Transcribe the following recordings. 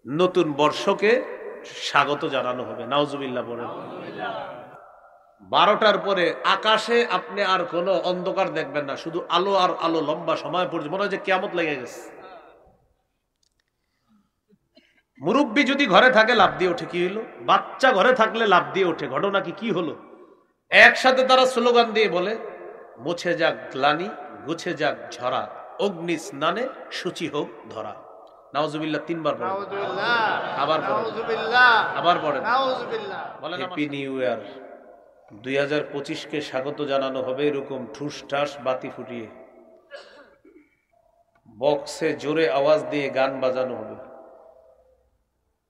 নতুন বর্ষকে স্বাগত জানানো হবে। নাউজুবিল্লাহ বলেন। 12টার পরে আকাশে আপনি আর কোনো অন্ধকার দেখবেন না, শুধু আলো আর আলো লম্বা সময় পর্যন্ত, মনে হয় যে কিয়ামত লেগে গেছে। মুরব্বী যদি ঘরে থাকে লাফ দিয়ে ওঠে, কি হলো? বাচ্চা ঘরে থাকলে লাফ দিয়ে ওঠে, ঘটনা কি হলো? একসাথে তারা স্লোগান দিয়ে বলে, মুছে যাক গ্লানি, গুছে যাক ঝরা, অগ্নি স্নানে সূচি হোক ধরা। নাউজুবিল্লাহ 3 বার পড়েন। আবার পড়েন, আবার পড়েন। হ্যাপি নিউ ইয়ার 2025-কে স্বাগত জানানো হবে এরকম ঠুস ঠাস বাতি ফুটিয়ে, বক্সে জোরে আওয়াজ দিয়ে গান বাজানো হবে।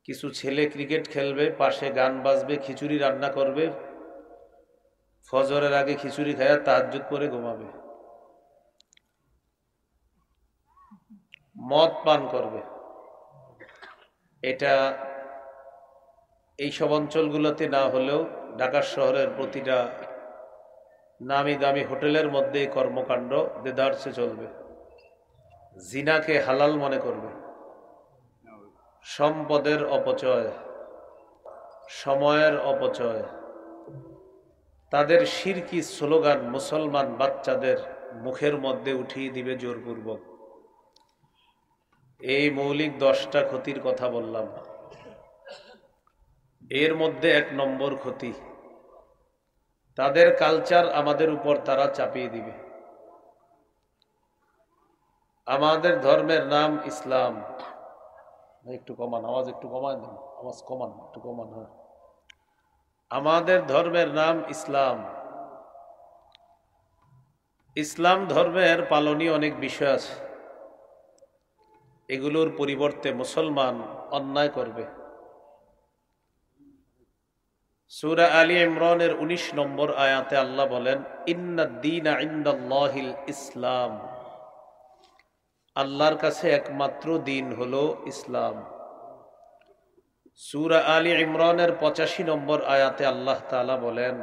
কিছু ছেলে ক্রিকেট খেলবে, পাশে গান বাজবে, খিচুড়ি রান্না করবে, ফজরের আগে খিচুড়ি খায়া তাহাজ্জুদ পরে ঘুমাবে, মদ পান করবে। এটা এইসব অঞ্চলগুলোতে না হলেও ঢাকা শহরের প্রতিটা নামি দামি হোটেলের মধ্যে কর্মকাণ্ড দেদারসে চলবে। জিনাকে হালাল মনে করবে, সম্পদের অপচয়, সময়ের অপচয়, তাদের শিরকি স্লোগান মুসলমান বাচ্চাদের মুখের মধ্যে উঠিয়ে দিবে জোরপূর্বক। এই মৌলিক 10টা ক্ষতির কথা বললাম। এর মধ্যে 1 নম্বর ক্ষতি, তাদের কালচার আমাদের উপর তারা চাপিয়ে দিবে। আমাদের ধর্মের নাম ইসলাম। একটু কমান আওয়াজ, একটু কমান দেন আওয়াজ, কমান একটু কমান। হ্যাঁ, আমাদের ধর্মের নাম ইসলাম। ইসলাম ধর্মের পালনীয় অনেক বিষয় আছে, এগুলোর পরিবর্তে মুসলমান অন্যায় করবে। সূরা আলী ইমরানের 19 নম্বর আয়াতে আল্লাহ বলেন, ইন্নাদ-দীনা ইনদাল্লাহিল ইসলাম, আল্লাহর কাছে একমাত্র দিন হলো ইসলাম। সূরা আলী ইমরানের 85 নম্বর আয়াতে আল্লাহ তাআলা বলেন,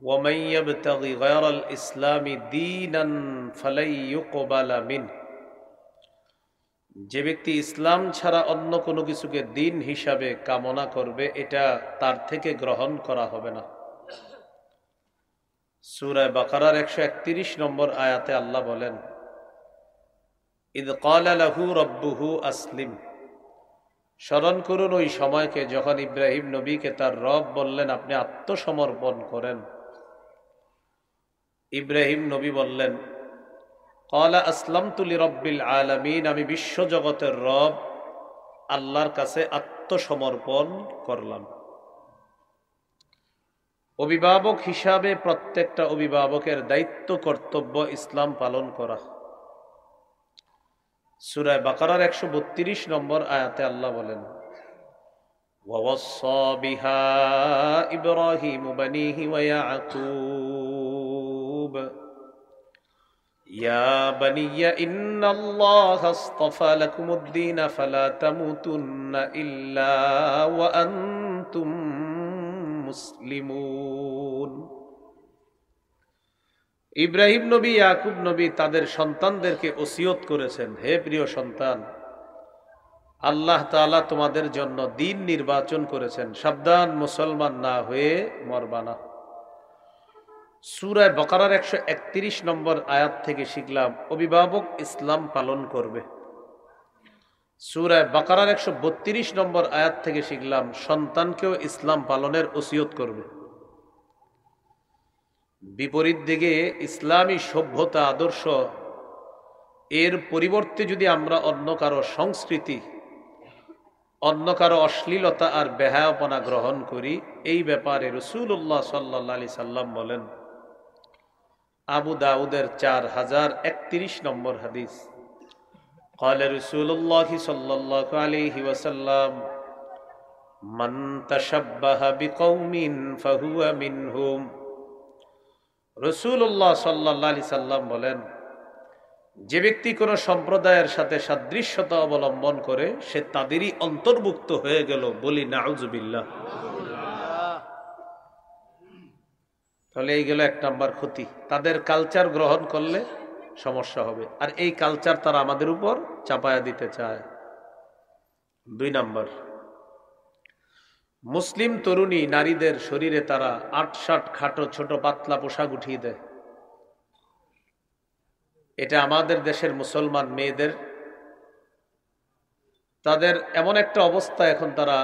ওয়া মান ইয়াবতাগি গায়রাল ইসলামি দীনান ফালাই ইউকবালা মিনহু, যে ব্যক্তি ইসলাম ছাড়া অন্য কোনো কিছুকে দিন হিসাবে কামনা করবে, এটা তার থেকে গ্রহণ করা হবে না। সূরা বাকারার 131 নম্বর আয়াতে আল্লাহ বলেন, ইদ ক্বালা লাহু রাব্বুহু আসলিম, স্মরণ করুন ওই সময়কে যখন ইব্রাহিম নবীকে তার রব বললেন আপনি আত্মসমর্পণ করেন। ইব্রাহিম নবী বললেন, ক্বালা আসলামতু লিরাব্বিল আলামিন, আমি বিশ্ব জগতের রব আল্লাহর কাছে আত্মসমর্পণ করলাম। অভিভাবক হিসাবে প্রত্যেকটা অভিভাবকের দায়িত্ব কর্তব্য ইসলাম পালন করা। সূরা বাকারার 132 নম্বর আয়াতে আল্লাহ বলেন, ওয়াওয়াসসা বিহা ইব্রাহিমু বানিহি ওয়া ইয়াকুব ইয়া বানিয়া ইন্নাল্লাহা আসতাফা লাকুমুদ-দীন ফালা তামুতুন্না ইল্লা ওয়া আনতুম মুসলিমুন। ইব্রাহিম নবী, ইয়াকুব নবী তাদের সন্তানদেরকে ওসিয়ত করেছেন, হে প্রিয় সন্তান, আল্লাহ তাআলা তোমাদের জন্য দিন নির্বাচন করেছেন, সাবধান মুসলমান না হয়ে মরবা না। সূরা বাকারার 131 নম্বর আয়াত থেকে শিখলাম অভিভাবক ইসলাম পালন করবে। সূরা বাকারার 132 নম্বর আয়াত থেকে শিখলাম সন্তানকেও ইসলাম পালনের ওসিয়ত করবে। বিপরীত দিকে ইসলামী সভ্যতা আদর্শ, এর পরিবর্তে যদি আমরা অন্য কারো সংস্কৃতি, অন্য কারো অশ্লীলতা আর বেহায়াপনা গ্রহণ করি, এই ব্যাপারে রাসূলুল্লাহ সাল্লাল্লাহু আলাইহি সাল্লাম বলেন, আবু দাউদের 4031 নম্বর হাদিস, قال رسول الله صلى الله عليه وسلم من تشبه بقوم فهو منهم। রাসূলুল্লাহ সাল্লাল্লাহু আলাইহি সাল্লাম বলেন, যে ব্যক্তি কোন সম্প্রদায়ের সাথে সাদৃশ্যতা অবলম্বন করে সে তাদেরই অন্তর্ভুক্ত হয়ে গেল। বলি নাউজুবিল্লাহ। তাহলে এই গেল 1 নাম্বার ক্ষতি, তাদের কালচার গ্রহণ করলে সমস্যা হবে, আর এই কালচার তারা আমাদের উপর চাপায়া দিতে চায়। 2 নাম্বার, মুসলিম তরুণী নারীদের শরীরে তারা ৮-৬০ খাটো ছোট পাতলা পোশাক উঠিয়ে দেয়। এটা আমাদের দেশের মুসলমান মেয়েদের তাদের এমন একটা অবস্থা এখন তারা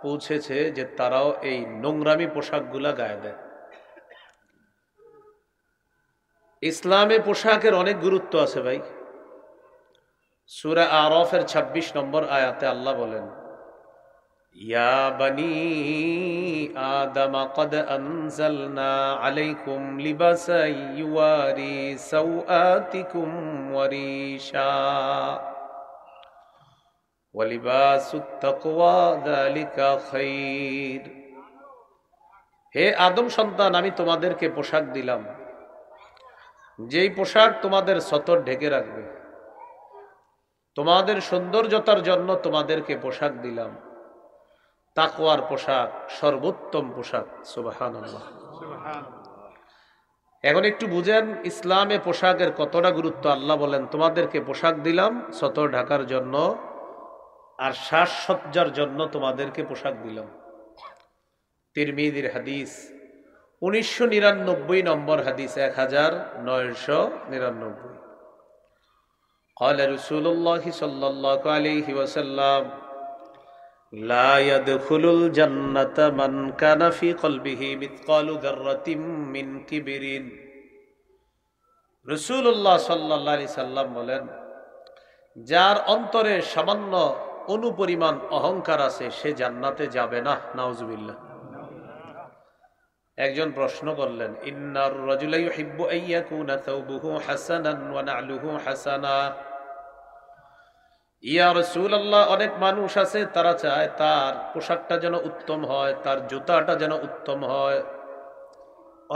পৌঁছেছে যে তারাও এই নোংরামি পোশাকগুলা গায়ে দেয়। ইসলামে পোশাকের অনেক গুরুত্ব আছে ভাই। সূরা আরাফের ২৬ নম্বর আয়াতে আল্লাহ বলেন, ইয়া বানি আদম ক্বাদ আনজালনা আলাইকুম লিবাসান ইউয়ারি সাওআতিকুম ওয়া রিশা ওয়া লিবাসুত তাকওয়া যালিকা খায়র। হে আদম সন্তান, আমি তোমাদেরকে পোশাক দিলাম, যেই পোশাক তোমাদের সতর ঢেকে রাখবে। তোমাদের সৌন্দর্যতার জন্য তোমাদেরকে পোশাক দিলাম, তাকওয়ার পোশাক, সর্বোত্তম পোশাক। সুবহানাল্লাহ। এখন একটু বুঝেন ইসলামে পোশাকের কতটা গুরুত্ব। আল্লাহ বলেন তোমাদেরকে পোশাক দিলাম সতর ঢাকার জন্য, আর সাজসজ্জার জন্য তোমাদেরকে পোশাক দিলাম। তিরমিজির হাদিস, 1999 নম্বর হাদিস, 1999। قال رسول الله صلى الله عليه وسلم لا يدخل الجنة من كان في قلبه مثقال ذرة من كبر। রাসূলুল্লাহ সাল্লাল্লাহু আলাইহি সাল্লাম বলেন, যার অন্তরে সামান্য অনুপরিমাণ অহংকার আছে সে জান্নাতে যাবে না। নাউজুবিল্লাহ। একজন প্রশ্ন করলেন, ইন্নার রাজুলা ইউহিব্বু আন ইয়াকুনা সাওবুহু হাসানান ওয়া না'লুহু হাসানা। ইয়া রাসূলুল্লাহ, অনেক মানুষ আছে তারা চায় তার পোশাকটা যেন উত্তম হয়, তার জুতাটা যেন উত্তম হয়।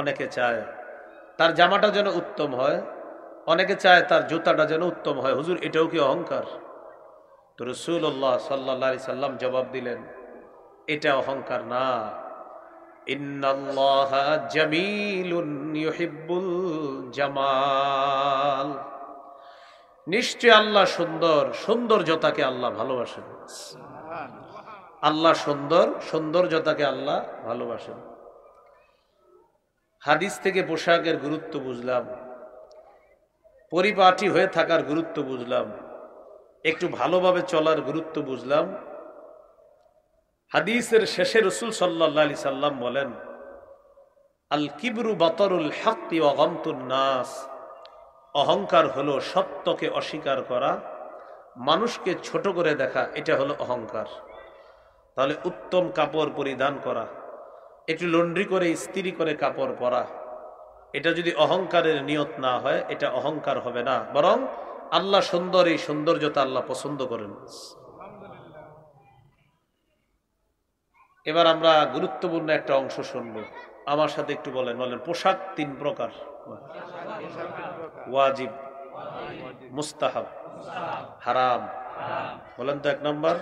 অনেকে চায় তার জামাটা যেন উত্তম হয়, অনেকে চায় তার জুতাটা যেন উত্তম হয়। হুজুর, এটাও কি অহংকার? তো রাসূলুল্লাহ সাল্লাল্লাহু আলাইহি সাল্লাম জবাব দিলেন, এটা অহংকার না। ইন্নাল্লাহা জামিলুন ইউহিব্বুল জামাল। নিশ্চয় আল্লাহ সুন্দর, সৌন্দর্যতাকে আল্লাহ ভালোবাসেন। আল্লাহ সুন্দর, সৌন্দর্যতাকে আল্লাহ ভালোবাসেন। হাদিস থেকে পোশাকের গুরুত্ব বুঝলাম, পরিপাটি হয়ে থাকার গুরুত্ব বুঝলাম, একটু ভালোভাবে চলার গুরুত্ব বুঝলাম। হাদিসের শেষে রাসূল সাল্লাল্লাহু আলাইহি সাল্লাম বলেন, আল কিবরু বাতরুল হাক্কি ওয়া গামতুন নাস। অহংকার হলো সত্যকে অস্বীকার করা, মানুষকে ছোট করে দেখা, এটা হলো অহংকার। তাহলে উত্তম কাপড় পরিধান করা, একটু লন্ড্রি করে ইস্ত্রি করে কাপড় পরা, এটা যদি অহংকারের নিয়ত না হয় এটা অহংকার হবে না, বরং আল্লাহ সুন্দর, এই সৌন্দর্যতা আল্লাহ পছন্দ করেন। এবার আমরা গুরুত্বপূর্ণ একটা অংশ শুনব। আমার সাথে একটু বলেন। পোশাক 3 প্রকার, ওয়াজিব, মুস্তাহাব, হারাম। বলেন তো 1 নম্বর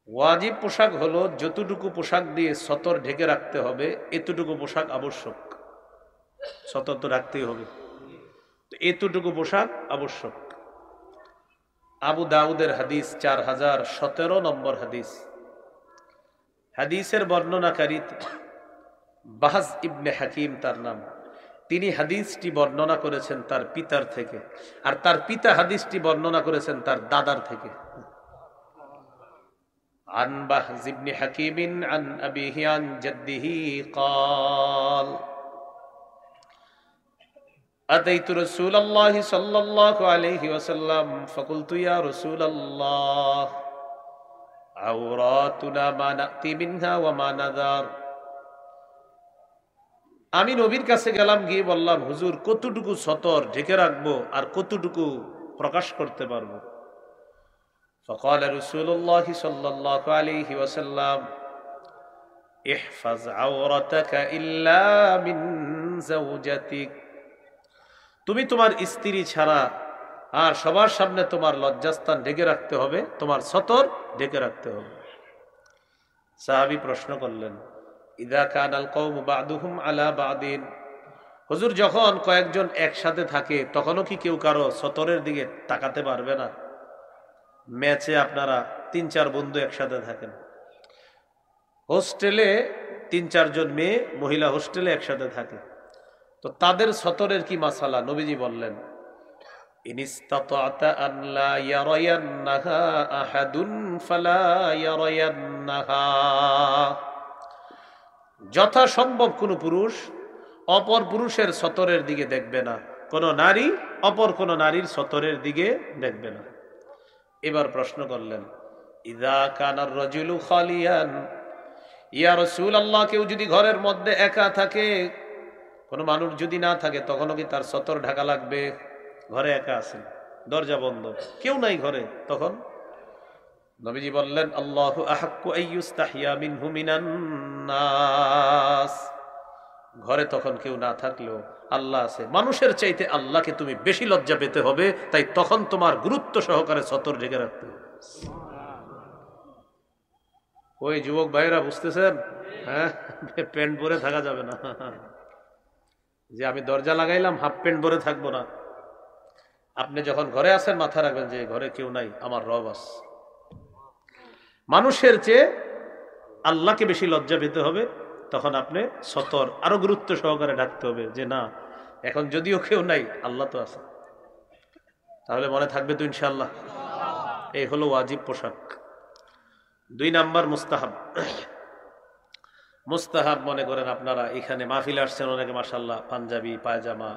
ওয়াজিব পোশাক হলো যতটুকু পোশাক দিয়ে সতর ঢেকে রাখতে হবে এতটুকু পোশাক আবশ্যক। সতর তো রাখতেই হবে, এতটুকু পোশাক আবশ্যক। আবু দাউদের হাদিস, 4017 নম্বর হাদিস। হাদিসের বর্ণনাকারী বাহজ ইবনে হাকিম তার নাম। তিনি হাদিসটি বর্ণনা করেছেন তার পিতার থেকে, আর তার পিতা হাদিসটি বর্ণনা করেছেন তার দাদার থেকে। عن بهز بن حكيم عن أبيه عن جده قال أتيت رسول الله صلى الله عليه وسلم فقلت يا رسول الله عوراتنا ما نأتي منها وما نذر। আমি নবীর কাছে গেলাম, গিয়ে বললাম, হুজুর কতটুকু সতর ঢেকে রাখবো আর কতটুকু প্রকাশ করতে পারবো? فقال رسول الله صلى الله عليه وسلم احفظ عورتك إلا من زوجتك। তুমি তোমার স্ত্রী ছাড়া আর সবার সামনে তোমার লজ্জাস্থান ঢেকে রাখতে হবে, তোমার সতর ঢেকে রাখতে হবে। সাহাবী প্রশ্ন করলেন, ইযা কানাল কওমু বা'দুহুম আলা বা'দিন, হুজুর যখন কয়েকজন একসাথে থাকে তখনও কি কেউ কারো সতরের দিকে তাকাতে পারবে না? ম্যাচে আপনারা 3-4 বন্ধু একসাথে থাকেন, হোস্টেলে 3-4 জন মেয়ে মহিলা হোস্টেলে একসাথে থাকে, তো তাদের সতরের কি মাসালা? নবীজি বললেন, ইনিস্তাতা'তা আন লা ইয়ারায়ান্নাহা আহাদুন ফালা ইয়ারায়ান্নাহা। যথাসম্ভব কোন পুরুষ অপর পুরুষের সতরের দিকে দেখবে না, কোন নারী অপর কোন নারীর সতরের দিকে দেখবে না। এবার প্রশ্ন করলেন, ইযা কানার রাজুলু খালিয়ান, ইয়া রাসূলুল্লাহ, কেউ যদি ঘরের মধ্যে একা থাকে, কোন মানুষ যদি না থাকে, তখনও কি তার সতর ঢাকা লাগবে? ঘরে একা আছেন, দরজা বন্ধ, কেউ নাই ঘরে, তখন নবীজি বললেন, আল্লাহু আহাক্কু আইয়ুস্তাহিয়া মিনহু মিনান নাস। ঘরে তখন কেউ না থাকলেও আল্লাহ আছে, মানুষের চাইতে আল্লাহকে তুমি বেশি লজ্জা পেতে হবে, তাই তখন তোমার গুরুত্ব সহকারে সতর ঢেকে রাখতে হবে। ওই যুবক ভাইরা বুঝতেছেন? হ্যাঁ, প্যান্ট পরে থাকা যাবে না, যে আমি দরজা লাগাইলাম হাফ প্যান্ট পরে থাকবো না। আপনি যখন ঘরে আছেন মাথা রাখবেন যে ঘরে কেউ নাই, আমার রব আছে। মানুষের চেয়ে আল্লাহকে বেশি লজ্জা পেতে হবে, তখন আপনি সতর আরো গুরুত্ব সহকারে ডাকতে হবে যে না, এখন যদিও কেউ নাই, আল্লাহ তো আছে। তাহলে মনে থাকবে তো ইনশাআল্লাহ। এই হলো ওয়াজিব পোশাক। 2 নাম্বার মুস্তাহাব। মুস্তাহাব মনে করেন আপনারা এখানে মাহফিলে আসছেন, অনেকে মাশাআল্লাহ পাঞ্জাবি পায়জামা,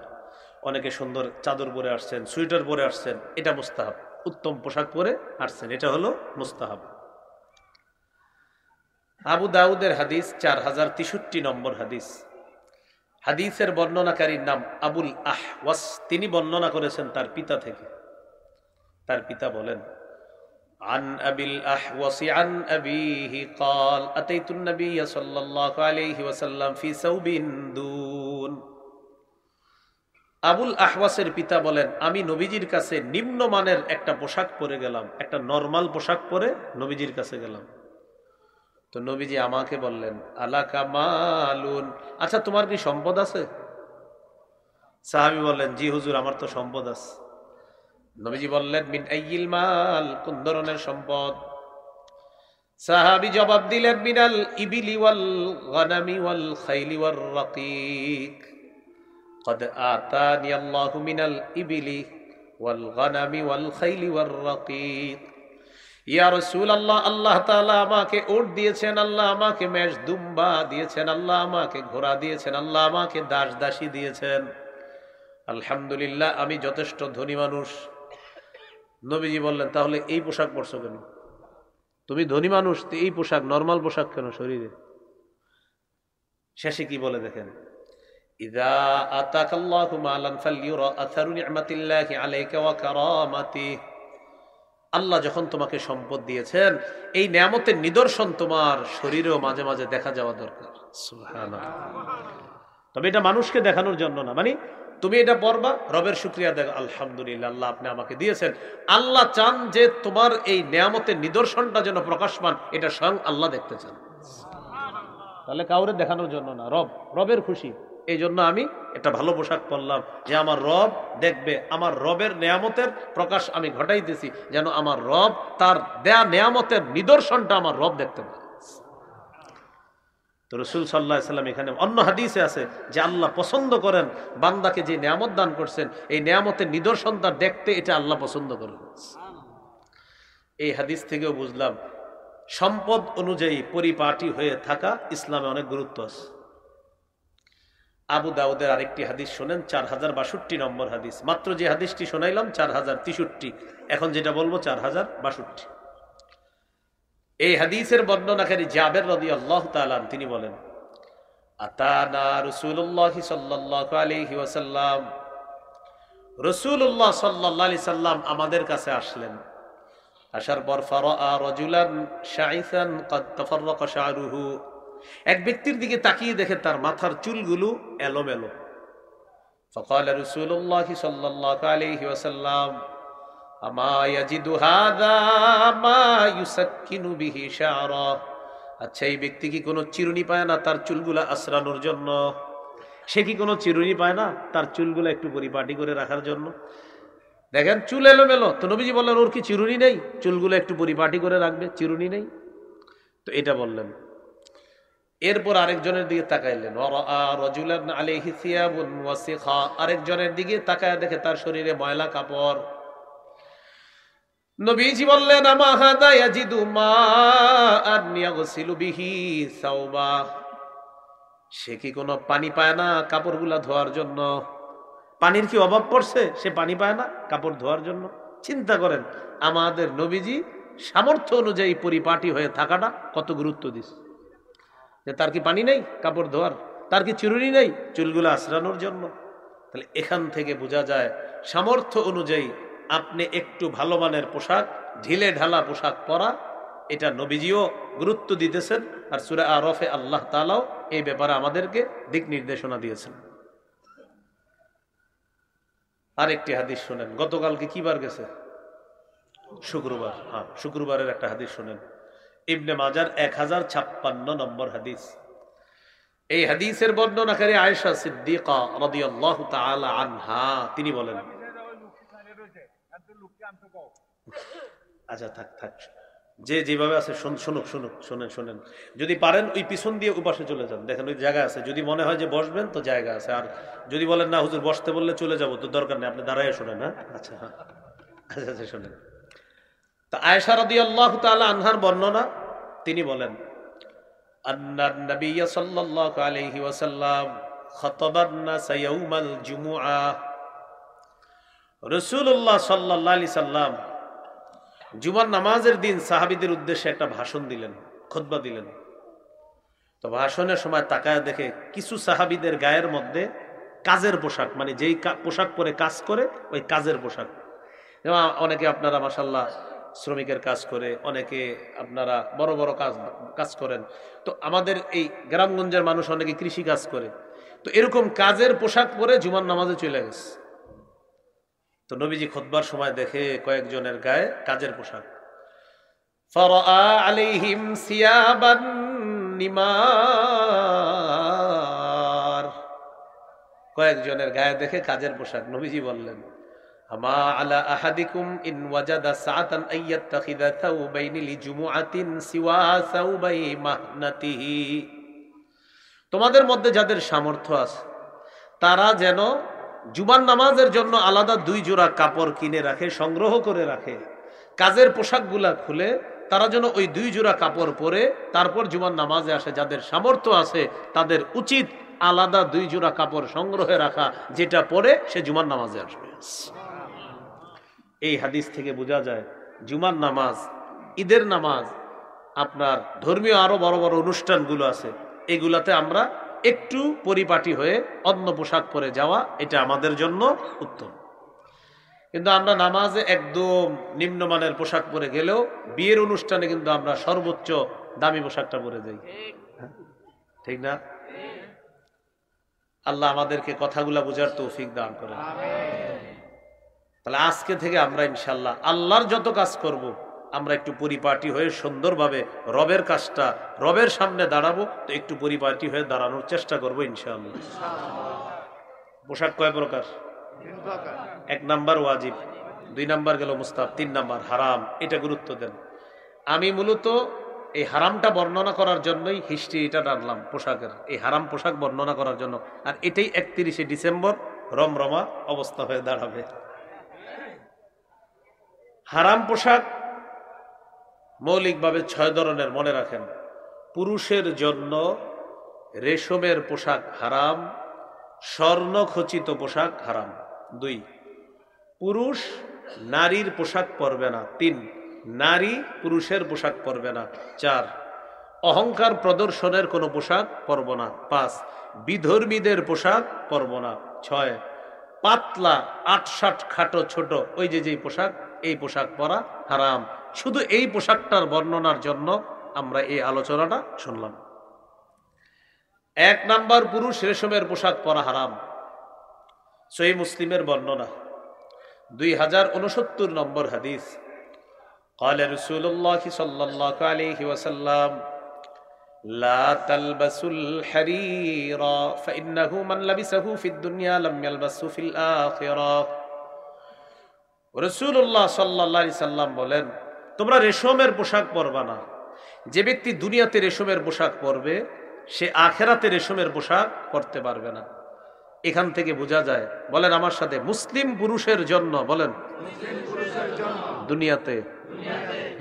অনেকে সুন্দর চাদর পরে আসছেন, সুইটার পরে আসছেন, এটা মুস্তাহাব। উত্তম পোশাক পরে আসছেন, এটা হলো মুস্তাহাব। আবু দাউদের হাদিস 4063 নম্বর হাদিস। হাদিসের বর্ণনাকারীর নাম আবুল আহওয়াস, তিনি বর্ণনা করেছেন তার পিতা থেকে। তার পিতা বলেন, আন আবিল আহওয়াস আন আবিহি قال اتيت النبي صلى الله عليه وسلم في ثوب دون। আবুল আহওয়াসের পিতা বলেন, আমি নবীজির কাছে নিম্নমানের একটা পোশাক পরে গেলাম, একটা নরমাল পোশাক পরে নবীজির কাছে গেলাম। তো নবীজি আমাকে বললেন, আলাকা মালুন, আচ্ছা তোমার কি সম্পদ আছে? সাহাবী বললেন, জি হুজুর, আমার তো সম্পদ আছে। নবীজি বললেন, মিন আইয়িল মাল, কোন ধরনের সম্পদ? সাহাবী জবাব দিলেন, মিনাল ইবিলি ওয়াল গানামি ওয়াল খাইলি ওয়ার রাকিক। قد آتاني الله من الإبل والغنم والخيل والرقيق। ইয়া রাসূলুল্লাহ, আল্লাহ তাআলা আমাকে উট দিয়েছেন, আল্লাহ আমাকে মেষ দুম্বা দিয়েছেন, আল্লাহ আমাকে ঘোড়া দিয়েছেন, আল্লাহ আমাকে দাস দাসী দিয়েছেন। আলহামদুলিল্লাহ, আমি যথেষ্ট ধনী মানুষ। নবীজি বললেন, তাহলে এই পোশাক পরছো কেন? তুমি ধনী মানুষ, এই পোশাক নরমাল পোশাক কেন শরীরে? শেষে কি বলে দেখেন, ইযা আতাকাল্লাহু মালান ফালইউরা আথারু নি'মাতিল্লাহি আলাইকা ওয়া কারামাতিহি। আল্লাহ যখন তোমাকে সম্পদ দিয়েছেন, এই নিয়ামতের নিদর্শন তোমার শরীরেও মাঝে মাঝে দেখা যাওয়া দরকার। সুবহানাল্লাহ। তবে এটা মানুষকে দেখানোর জন্য না, মানে তুমি এটা পড়বা, রবের শুকরিয়া দেখো, আলহামদুলিল্লাহ আল্লাহ আপনি আমাকে দিয়েছেন। আল্লাহ চান যে তোমার এই নিয়ামতের নিদর্শনটা যেন প্রকাশ পান, এটা স্বয়ং আল্লাহ দেখতে চান। তাহলে কাউরে দেখানোর জন্য না, রবের খুশি, এই জন্য আমি একটা ভালো পোশাক পরলাম, যে আমার রব দেখবে, আমার রবের নেয়ামতের প্রকাশ আমি ঘটাইতেছি, যেন আমার রব তার দেয়া নেয়ামতের নিদর্শনটা আমার রব দেখতে পারে। তো রাসূল সাল্লাল্লাহু আলাইহি সাল্লাম এখানে অন্য হাদিসে আছে যে আল্লাহ পছন্দ করেন বান্দাকে যে নেয়ামত দান করছেন, এই নেয়ামতের নিদর্শনটা দেখতে, এটা আল্লাহ পছন্দ করেন। এই হাদিস থেকেও বুঝলাম সম্পদ অনুযায়ী পরিপাটি হয়ে থাকা ইসলামে অনেক গুরুত্ব আছে। আবু দাউদের আরেকটি হাদিস শোনেন, 4062 নম্বর হাদিস। মাত্র যে হাদিসটি শোনাইলাম 4063, এখন যেটা বলবো 4062। এই হাদিসের বর্ণনাকারী জাবের রাদিয়াল্লাহু তাআলা তিনি বলেন, আতানা রাসূলুল্লাহ সাল্লাল্লাহু আলাইহি ওয়াসাল্লাম, রাসূলুল্লাহ সাল্লাল্লাহু আলাইহি সাল্লাম আমাদের কাছে আসলেন। আসার পর ফারাআ রাজুলান শাইসান ক্বাদ তাফাররাকা শা'রুহু, এক ব্যক্তির দিকে তাকিয়ে দেখে তার মাথার চুলগুলো এলোমেলো। ফাকালা রাসূলুল্লাহ সাল্লাল্লাহু আলাইহি ওয়াসাল্লাম, আমা ইয়াজিদু হাযা মা ইউসাক্কিনু বিহি শা'রা। আচ্ছা, এই ব্যক্তি কি কোনো চিরুনি পায় না তার চুলগুলা আশ্রানোর জন্য? সে কি কোনো চিরুনি পায় না তার চুলগুলো একটু পরিপাটি করে রাখার জন্য? দেখেন চুল এলোমেলো, তো নবীজি বললেন ওর কি চিরুনি নেই, চুলগুলো একটু পরিপাটি করে রাখবে, চিরুনি নেই? তো এটা বললেন। এরপর আরেকজনের দিকে তাকাইলেন, আরেকজনের দিকে তাকায় দেখে তার শরীরে ময়লা কাপড়। নবীজি বললেন আমা হাদা ইয়াজিদু মাআন ইয়াগসিলু বিহি সাওবা, সে কি কোনো পানি পায় না কাপড়গুলা ধোয়ার জন্য? পানির কি অভাব পড়ছে, সে পানি পায় না কাপড় ধোয়ার জন্য? চিন্তা করেন আমাদের নবীজি সামর্থ্য অনুযায়ী পরিপাটি হয়ে থাকাটা কত গুরুত্ব দিচ্ছে। যে তার কি পানি নেই কাপড় ধোয়ার, তার কি চিরুনি নেই চুলগুলো আঁচড়ানোর জন্য? তাহলে এখান থেকে বোঝা যায় সামর্থ্য অনুযায়ী আপনি একটু ভালো মানের পোশাক, ঢিলে ঢালা পোশাক পরা, এটা নবীজিও গুরুত্ব দিতেছেন। আর সূরা আরফে আল্লাহ তাআলাও এই ব্যাপারে আমাদেরকে দিক নির্দেশনা দিয়েছেন। আরেকটি হাদিস শোনেন, গতকালকে কি বার গেছে? শুক্রবার। হ্যাঁ, শুক্রবারের একটা হাদিস শোনেন, ইবনে মাজার 1056 নম্বর হাদিস। এই হাদিসের বর্ণনাকারী আয়েশা সিদ্দিকা রাদিয়াল্লাহু তাআলা আনহা, তিনি বলেন, আচ্ছা থাক থাক, যে যেভাবে আছে শুনুক শুনুক, শোনেন। যদি পারেন ওই পিছন দিয়ে উপাসে চলে যান, দেখেন ওই জায়গা আছে, যদি মনে হয় যে বসবেন তো জায়গা আছে, আর যদি বলেন না হুজুর বসতে বললে চলে যাবো তো দরকার নেই, আপনি দাঁড়ায় শোনেন। হ্যাঁ আচ্ছা, হ্যাঁ আচ্ছা আচ্ছা শোনেন। তা আয়েশা রাদিয়াল্লাহু তাআলা আনহার বর্ণনা, তিনি বলেন আন্নান নবী সাল্লাল্লাহু আলাইহি ওয়াসাল্লাম খাতাবান নাস ইয়াউমাল জুমুআহ, রাসূলুল্লাহ সাল্লাল্লাহু আলাইহি সাল্লাম জুমার নামাজের দিন সাহাবীদের উদ্দেশ্যে একটা ভাষণ দিলেন, খুতবা দিলেন। তো ভাষণের সময় তাকায় দেখে কিছু সাহাবীদের গায়ের মধ্যে কাজের পোশাক, মানে যেই পোশাক পরে কাজ করে ওই কাজের পোশাক। যেমন অনেকে আপনারা মাশাআল্লাহ শ্রমিকের কাজ করে, অনেকে আপনারা বড় বড় কাজ করেন, তো আমাদের এই গ্রামগঞ্জের মানুষ অনেকে কৃষি কাজ করে, তো এরকম কাজের পোশাক পরে জুমার নামাজে চলে গেছে। তো নবীজি খুতবার সময় দেখে কয়েকজনের গায়ে কাজের পোশাক, ফারাআ আলাইহিম সিয়াবান নিমার, কয়েকজনের গায়ে দেখে কাজের পোশাক। নবীজি বললেন আমা আলা আহাদিকুম ইন ওয়াজাদা সাআতান আইয়াত্তাখিযা সাওবাইনি লিজুমুআতিন সিওয়া সাওবাই মাহনাতিহি, তোমাদের মধ্যে যাদের সামর্থ্য আছে তারা যেন জুমার নামাজের জন্য আলাদা 2 জোড়া কাপড় কিনে রাখে, সংগ্রহ করে রাখে। কাজের পোশাকগুলা খুলে তারা যেন ওই 2 জোড়া কাপড় পরে তারপর জুমার নামাজে আসে। যাদের সামর্থ্য আছে তাদের উচিত আলাদা 2 জোড়া কাপড় সংগ্রহে রাখা, যেটা পরে সে জুমার নামাজে আসবে। এই হাদিস থেকে বোঝা যায় জুমার নামাজ, ঈদের নামাজ, আপনার ধর্মীয় আরো বড় বড় অনুষ্ঠানগুলো আছে, এগুলাতে আমরা একটু পরিপাটি হয়ে অন্য পোশাক পরে যাওয়া, এটা আমাদের জন্য উত্তম। কিন্তু আমরা নামাজে একদম নিম্নমানের পোশাক পরে গেলেও বিয়ের অনুষ্ঠানে কিন্তু আমরা সর্বোচ্চ দামি পোশাকটা পরে যাই, ঠিক না? আল্লাহ আমাদেরকে কথাগুলা বোঝার তৌফিক দান করেন। তাহলে আজকে থেকে আমরা ইনশাল্লাহ আল্লাহর যত কাজ করব আমরা একটু পরিপাটি হয়ে সুন্দরভাবে রবের কাজটা, রবের সামনে দাঁড়াবো, তো একটু পরিপাটি হয়ে দাঁড়ানোর চেষ্টা করবো ইনশাআল্লাহ। পোশাক কয় প্রকার? 1 নাম্বার ওয়াজিব, 2 নাম্বার গেল মুস্তাহাব, 3 নাম্বার হারাম। এটা গুরুত্ব দেন। আমি মূলত এই হারামটা বর্ণনা করার জন্যই হিস্ট্রিটা টানলাম পোশাকের, এই হারাম পোশাক বর্ণনা করার জন্য। আর এটাই 31শে ডিসেম্বর রমরমা অবস্থা হয়ে দাঁড়াবে। হারাম পোশাক মৌলিকভাবে 6 ধরনের, মনে রাখেন। পুরুষের জন্য রেশমের পোশাক হারাম, স্বর্ণখচিত পোশাক হারাম। 2, পুরুষ নারীর পোশাক পরবে না। 3, নারী পুরুষের পোশাক পরবে না। 4, অহংকার প্রদর্শনের কোনো পোশাক পরব না। 5, বিধর্মীদের পোশাক পরব না। 6, পাতলা 8-60 খাটো ছোট ওই যে পোশাক, এই পোশাক পরা হারাম। শুধু এই পোশাকটার বর্ণনার জন্য আমরা এই আলোচনাটা শুনলাম। 1 নাম্বার, পুরুষ রেশমের পোশাক পরা হারাম। সহিহ মুসলিমের বর্ণনা, 2069 নম্বর হাদিস। قال رسول الله صلى الله عليه وسلم লা তালবাসুল হারিরা ফাইন্নাহু মান লাবিসাহু ফিদ দুনিয়া লাম ইয়ালবাসহু ফিল আখিরাহ। রাসূলুল্লাহ সাল্লাল্লাহু আলাইহি সাল্লাম বলেন, তোমরা রেশমের পোশাক পরবা না। যে ব্যক্তি দুনিয়াতে রেশমের পোশাক পরবে সে আখিরাতে রেশমের পোশাক পরতে পারবে না। এখান থেকে বোঝা যায়, বলেন আমার সাথে, মুসলিম পুরুষের জন্য, বলেন দুনিয়াতে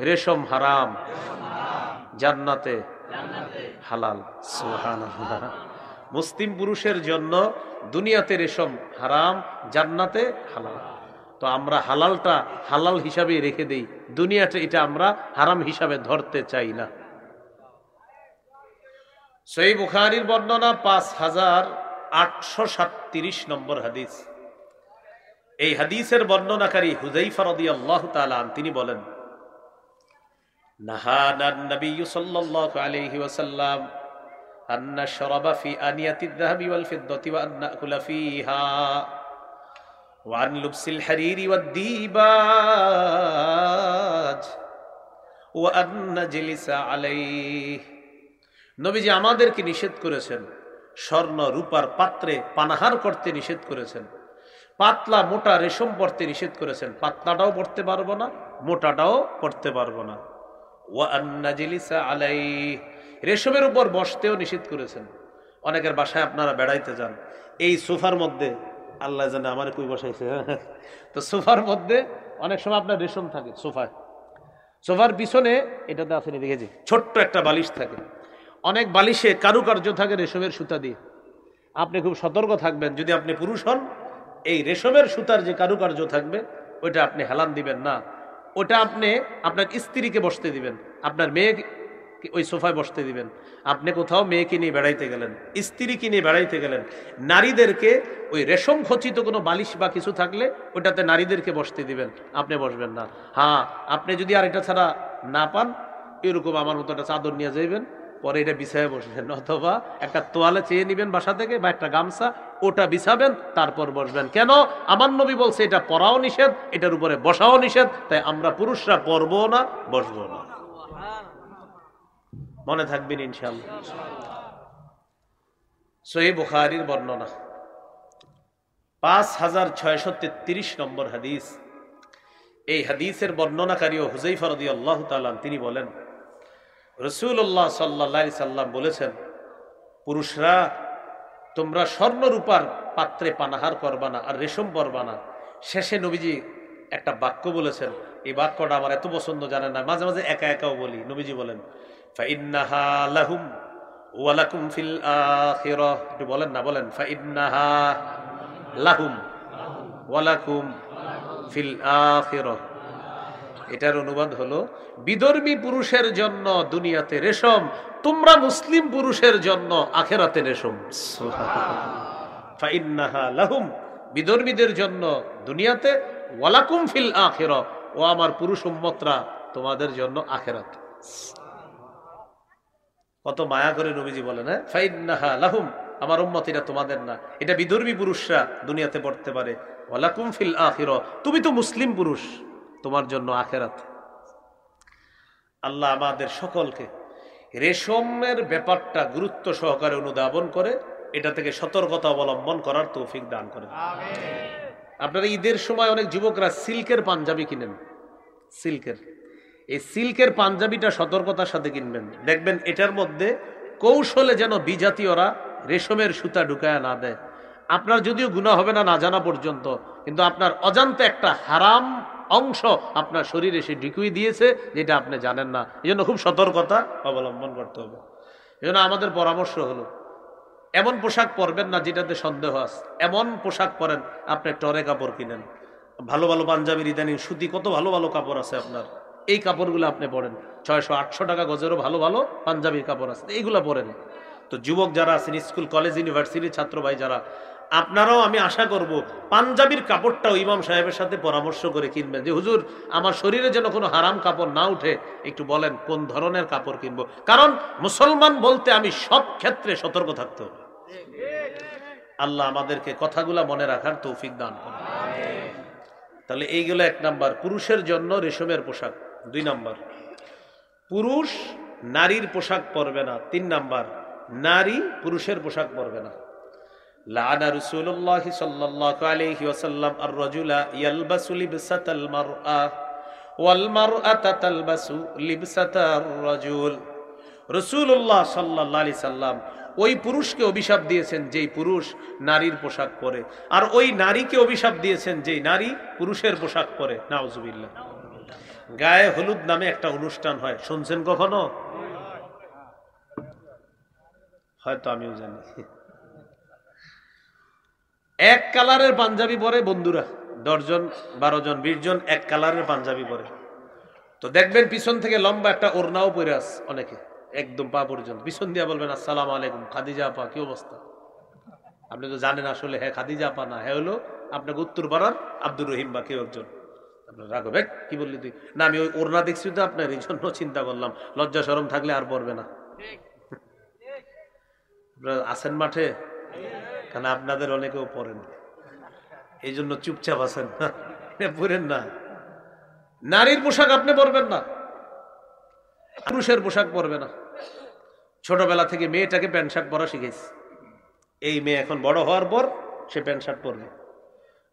রেশম হারাম, জান্নাতে হালাল। সুবহানাল্লাহ। মুসলিম পুরুষের জন্য দুনিয়াতে রেশম হারাম, জান্নাতে হালাল। তো আমরা হালালটা হালাল হিসাবে রেখে দেই, দুনিয়াতে এটা আমরা হারাম হিসাবে ধরতে চাই না। সহিহ বুখারীর বর্ণনা 5837 নম্বর হাদিস। এই হাদিসের বর্ণনাকারী হুযায়ফা রাদিয়াল্লাহু তাআলা আনহু তিনি বলেন, নাহানা নবী সাল্লাল্লাহু আলাইহি ওয়াসাল্লাম আন নাশরাবা ফি আনিয়াতিদ যাহাবি ওয়াল ফিদ্দাতি ওয়া আন নাকুলা ফিহা ওয়া আন লুবসিল হারিরি ওয়াদ দিবাজ ওয়া আন নাজলিসা আলাইহি। নবীজি আমাদেরকে নিষেধ করেছেন স্বর্ণ রূপার পাত্রে পানাহার করতে নিষেধ করেছেন, পাতলা মোটা রেশম পরতে নিষেধ করেছেন। পাতলাটাও পরতে পারবো না, মোটাটাও পরতে পারবো না। ওয়া আন্নাজিলিসা আলাইহি, রেশমের উপর বসতেও নিষেধ করেছেন। অনেকের বাসায় আপনারা বেড়াইতে যান, এই সোফার মধ্যে, আল্লাহ জানে আমার কই বসাইছে, তো সোফার মধ্যে অনেক সময় আপনার রেশম থাকে সোফায়, সোফার পিছনে এটাতে আসেনি দেখেছি ছোট্ট একটা বালিশ থাকে, অনেক বালিশে কারুকার্য থাকে রেশমের সুতা দিয়ে। আপনি খুব সতর্ক থাকবেন, যদি আপনি পুরুষ হন এই রেশমের সুতার যে কারুকার্য থাকবে ওইটা আপনি হেলান দিবেন না। ওটা আপনি আপনার স্ত্রীকে বসতে দিবেন, আপনার মেয়েকে ওই সোফায় বসতে দিবেন। আপনি কোথাও মেয়েকে নিয়ে বেড়াইতে গেলেন, স্ত্রীকে নিয়ে বেড়াইতে গেলেন, নারীদেরকে ওই রেশম খচিত কোনো বালিশ বা কিছু থাকলে ওটাতে নারীদেরকে বসতে দিবেন, আপনি বসবেন না। হ্যাঁ, আপনি যদি আর এটা ছাড়া না পান, এরকম আমার মতো একটা চাদর নিয়ে যাইবেন, পরে এটা বিছায় বসবেন, অথবা একটা তোয়ালে চেয়ে নিবেন বাসা থেকে বা একটা গামছা, ওটা বিছাবেন, তারপর বসবেন। কেন? আমার নবী বলছে এটা পরাও নিষেধ, এটার উপরে বসাও নিষেধ, তাই আমরা পুরুষরা পরবো না, বসবো না। মনে থাকবেন ইনশাআল্লাহ। সহিহ বুখারীর বর্ণনা 5633 নম্বর হাদিস। এই হাদিসের বর্ণনাকারী হুযায়ফা রাদিয়াল্লাহু তাআলা তিনি বলেন, রাসূলুল্লাহ সাল্লাল্লাহু আলাইহি সাল্লাম বলেছেন, পুরুষরা তোমরা স্বর্ণ রূপার পাত্রে পানাহার করবা না আর রেশম পরবা না। শেষে নবীজি একটা বাক্য বলেছেন, এই বাক্যটা আমার এত পছন্দ, জানেন না, মাঝে মাঝে একা একাও বলি। নবীজি বলেন, ফাইন্নাহা লাহুম ওয়া লাকুম ফিল আখিরাহ। একটু বলেন না, বলেন ফাইন্নাহা লাহুম ওয়া লাকুম ফিল আখিরাহ। এটার অনুবাদ হলো, বিধর্মী পুরুষের জন্য দুনিয়াতে রেশম, তোমরা মুসলিম পুরুষের জন্য আখিরাতে রেশম। ফাইন্নাহা লাহুম, বিধর্মীদের জন্য দুনিয়াতে, ওয়ালাকুম ফিল আখিরাহ, ও আমার পুরুষ উম্মতরা তোমাদের জন্য আখিরাত। কত মায়া করে নবীজি বলেন, হ্যাঁ, ফাইন্নাহা লাহুম, আমার উম্মত এটা তোমাদের না, এটা বিধর্মী পুরুষরা দুনিয়াতে পড়তে পারে। ওয়ালাকুম ফিল আখিরাহ, তুমি তো মুসলিম পুরুষ, তোমার জন্য আখিরাত। আল্লাহ আমাদের সকলকে রেশমের ব্যাপারটা গুরুত্ব সহকারে অনুধাবন করে এটা থেকে সতর্কতা অবলম্বন করার তৌফিক দান করেন। আপনারা ঈদের সময় অনেক যুবকরা সিল্কের পাঞ্জাবি কিনেন, সিল্কের, এই সিল্কের পাঞ্জাবিটা সতর্কতার সাথে কিনবেন। দেখবেন এটার মধ্যে কৌশলে যেন বিজাতীয়রা রেশমের সুতা ঢুকায় না দেয়। আপনার যদিও গুনাহ হবে না, না জানা পর্যন্ত, কিন্তু আপনার অজান্তে একটা হারাম অংশ আপনার শরীরে সে ঢুকিয়ে দিয়েছে, যেটা আপনি জানেন না। এই জন্য খুব সতর্কতা অবলম্বন করতে হবে। এই জন্য আমাদের পরামর্শ হলো, এমন পোশাক পরবেন না যেটাতে সন্দেহ আছে। এমন পোশাক পরেন, আপনি টরে কাপড় কিনেন, ভালো ভালো পাঞ্জাবির ইদানিং সুতি কত ভালো ভালো কাপড় আছে আপনার, এই কাপড়গুলো আপনি পরেন। 600-800 টাকা গজেরও ভালো ভালো পাঞ্জাবির কাপড় আছে, এইগুলা পরেন। তো যুবক যারা আছেন, স্কুল কলেজ ইউনিভার্সিটির ছাত্র ভাই যারা, আপনারাও আমি আশা করব পাঞ্জাবির কাপড়টাও ইমাম সাহেবের সাথে পরামর্শ করে কিনবেন, যে হুজুর আমার শরীরে যেন কোনো হারাম কাপড় না উঠে, একটু বলেন কোন ধরনের কাপড় কিনবো। কারণ মুসলমান বলতে আমি সব ক্ষেত্রে সতর্ক থাকতে হবে। আল্লাহ আমাদেরকে কথাগুলা মনে রাখার তৌফিক দান করেন। তাহলে এইগুলো 1 নাম্বার, পুরুষের জন্য রেশমের পোশাক। 2 নাম্বার, পুরুষ নারীর পোশাক পরবে না। 3 নাম্বার, নারী পুরুষের পোশাক পরবে না। লাআনা রাসূলুল্লাহ সাল্লাল্লাহু আলাইহি ওয়াসাল্লাম আর-রাজুলা ইয়ালবাসু লিবসাতাল মারআ ওয়াল মারআতা তালবাসু লিবসাতার রাজুল। রাসূলুল্লাহ সাল্লাল্লাহু আলাইহি সাল্লাম ওই পুরুষকে অভিশাপ দিয়েছেন যেই পুরুষ নারীর পোশাক পরে, আর ওই নারীকে অভিশাপ দিয়েছেন যেই নারী পুরুষের পোশাক পরে। নাউজুবিল্লাহ। গায়ে হলুদ নামে একটা অনুষ্ঠান হয়, শুনছেন কখনো? হয়তো আমিও জানি। এক কালারের পাঞ্জাবি পরে বন্ধুরা 10 জন 12 জন 20 জন এক কালারের পাঞ্জাবি পরে। তো দেখবেন পিছন থেকে লম্বা একটা ওড়নাও পরে আছে অনেকে, একদম পা পর্যন্ত। পিছন দিয়া বলবেন আসসালামু আলাইকুম, খাদিজা আপা কি অবস্থা? আপনি তো জানেন আসলে হ্যাঁ খাদিজা আপা না, হ্যাঁ হলো আপনাকে উত্তরপাড়ার আব্দুর রহিম বা কেউ একজন। আপনার রাখো ভাই কি বললি তুই? না আমি ওই ওড়না দেখছি তো আপনার, এই জন্য চিন্তা করলাম, লজ্জা শরম থাকলে আর পড়বে না। আপনারা আছেন মাঠে? কারণ আপনাদের অনেকেও পড়েন, এই জন্য চুপচাপ আছেন, পড়েন না। নারীর পোশাক আপনি পরবেন না, পুরুষের পোশাক পরবে না। ছোটবেলা থেকে মেয়েটাকে প্যান্ট শার্ট পরা শিখেছি, এই মেয়ে এখন বড় হওয়ার পর সে প্যান্ট শার্ট পরবে।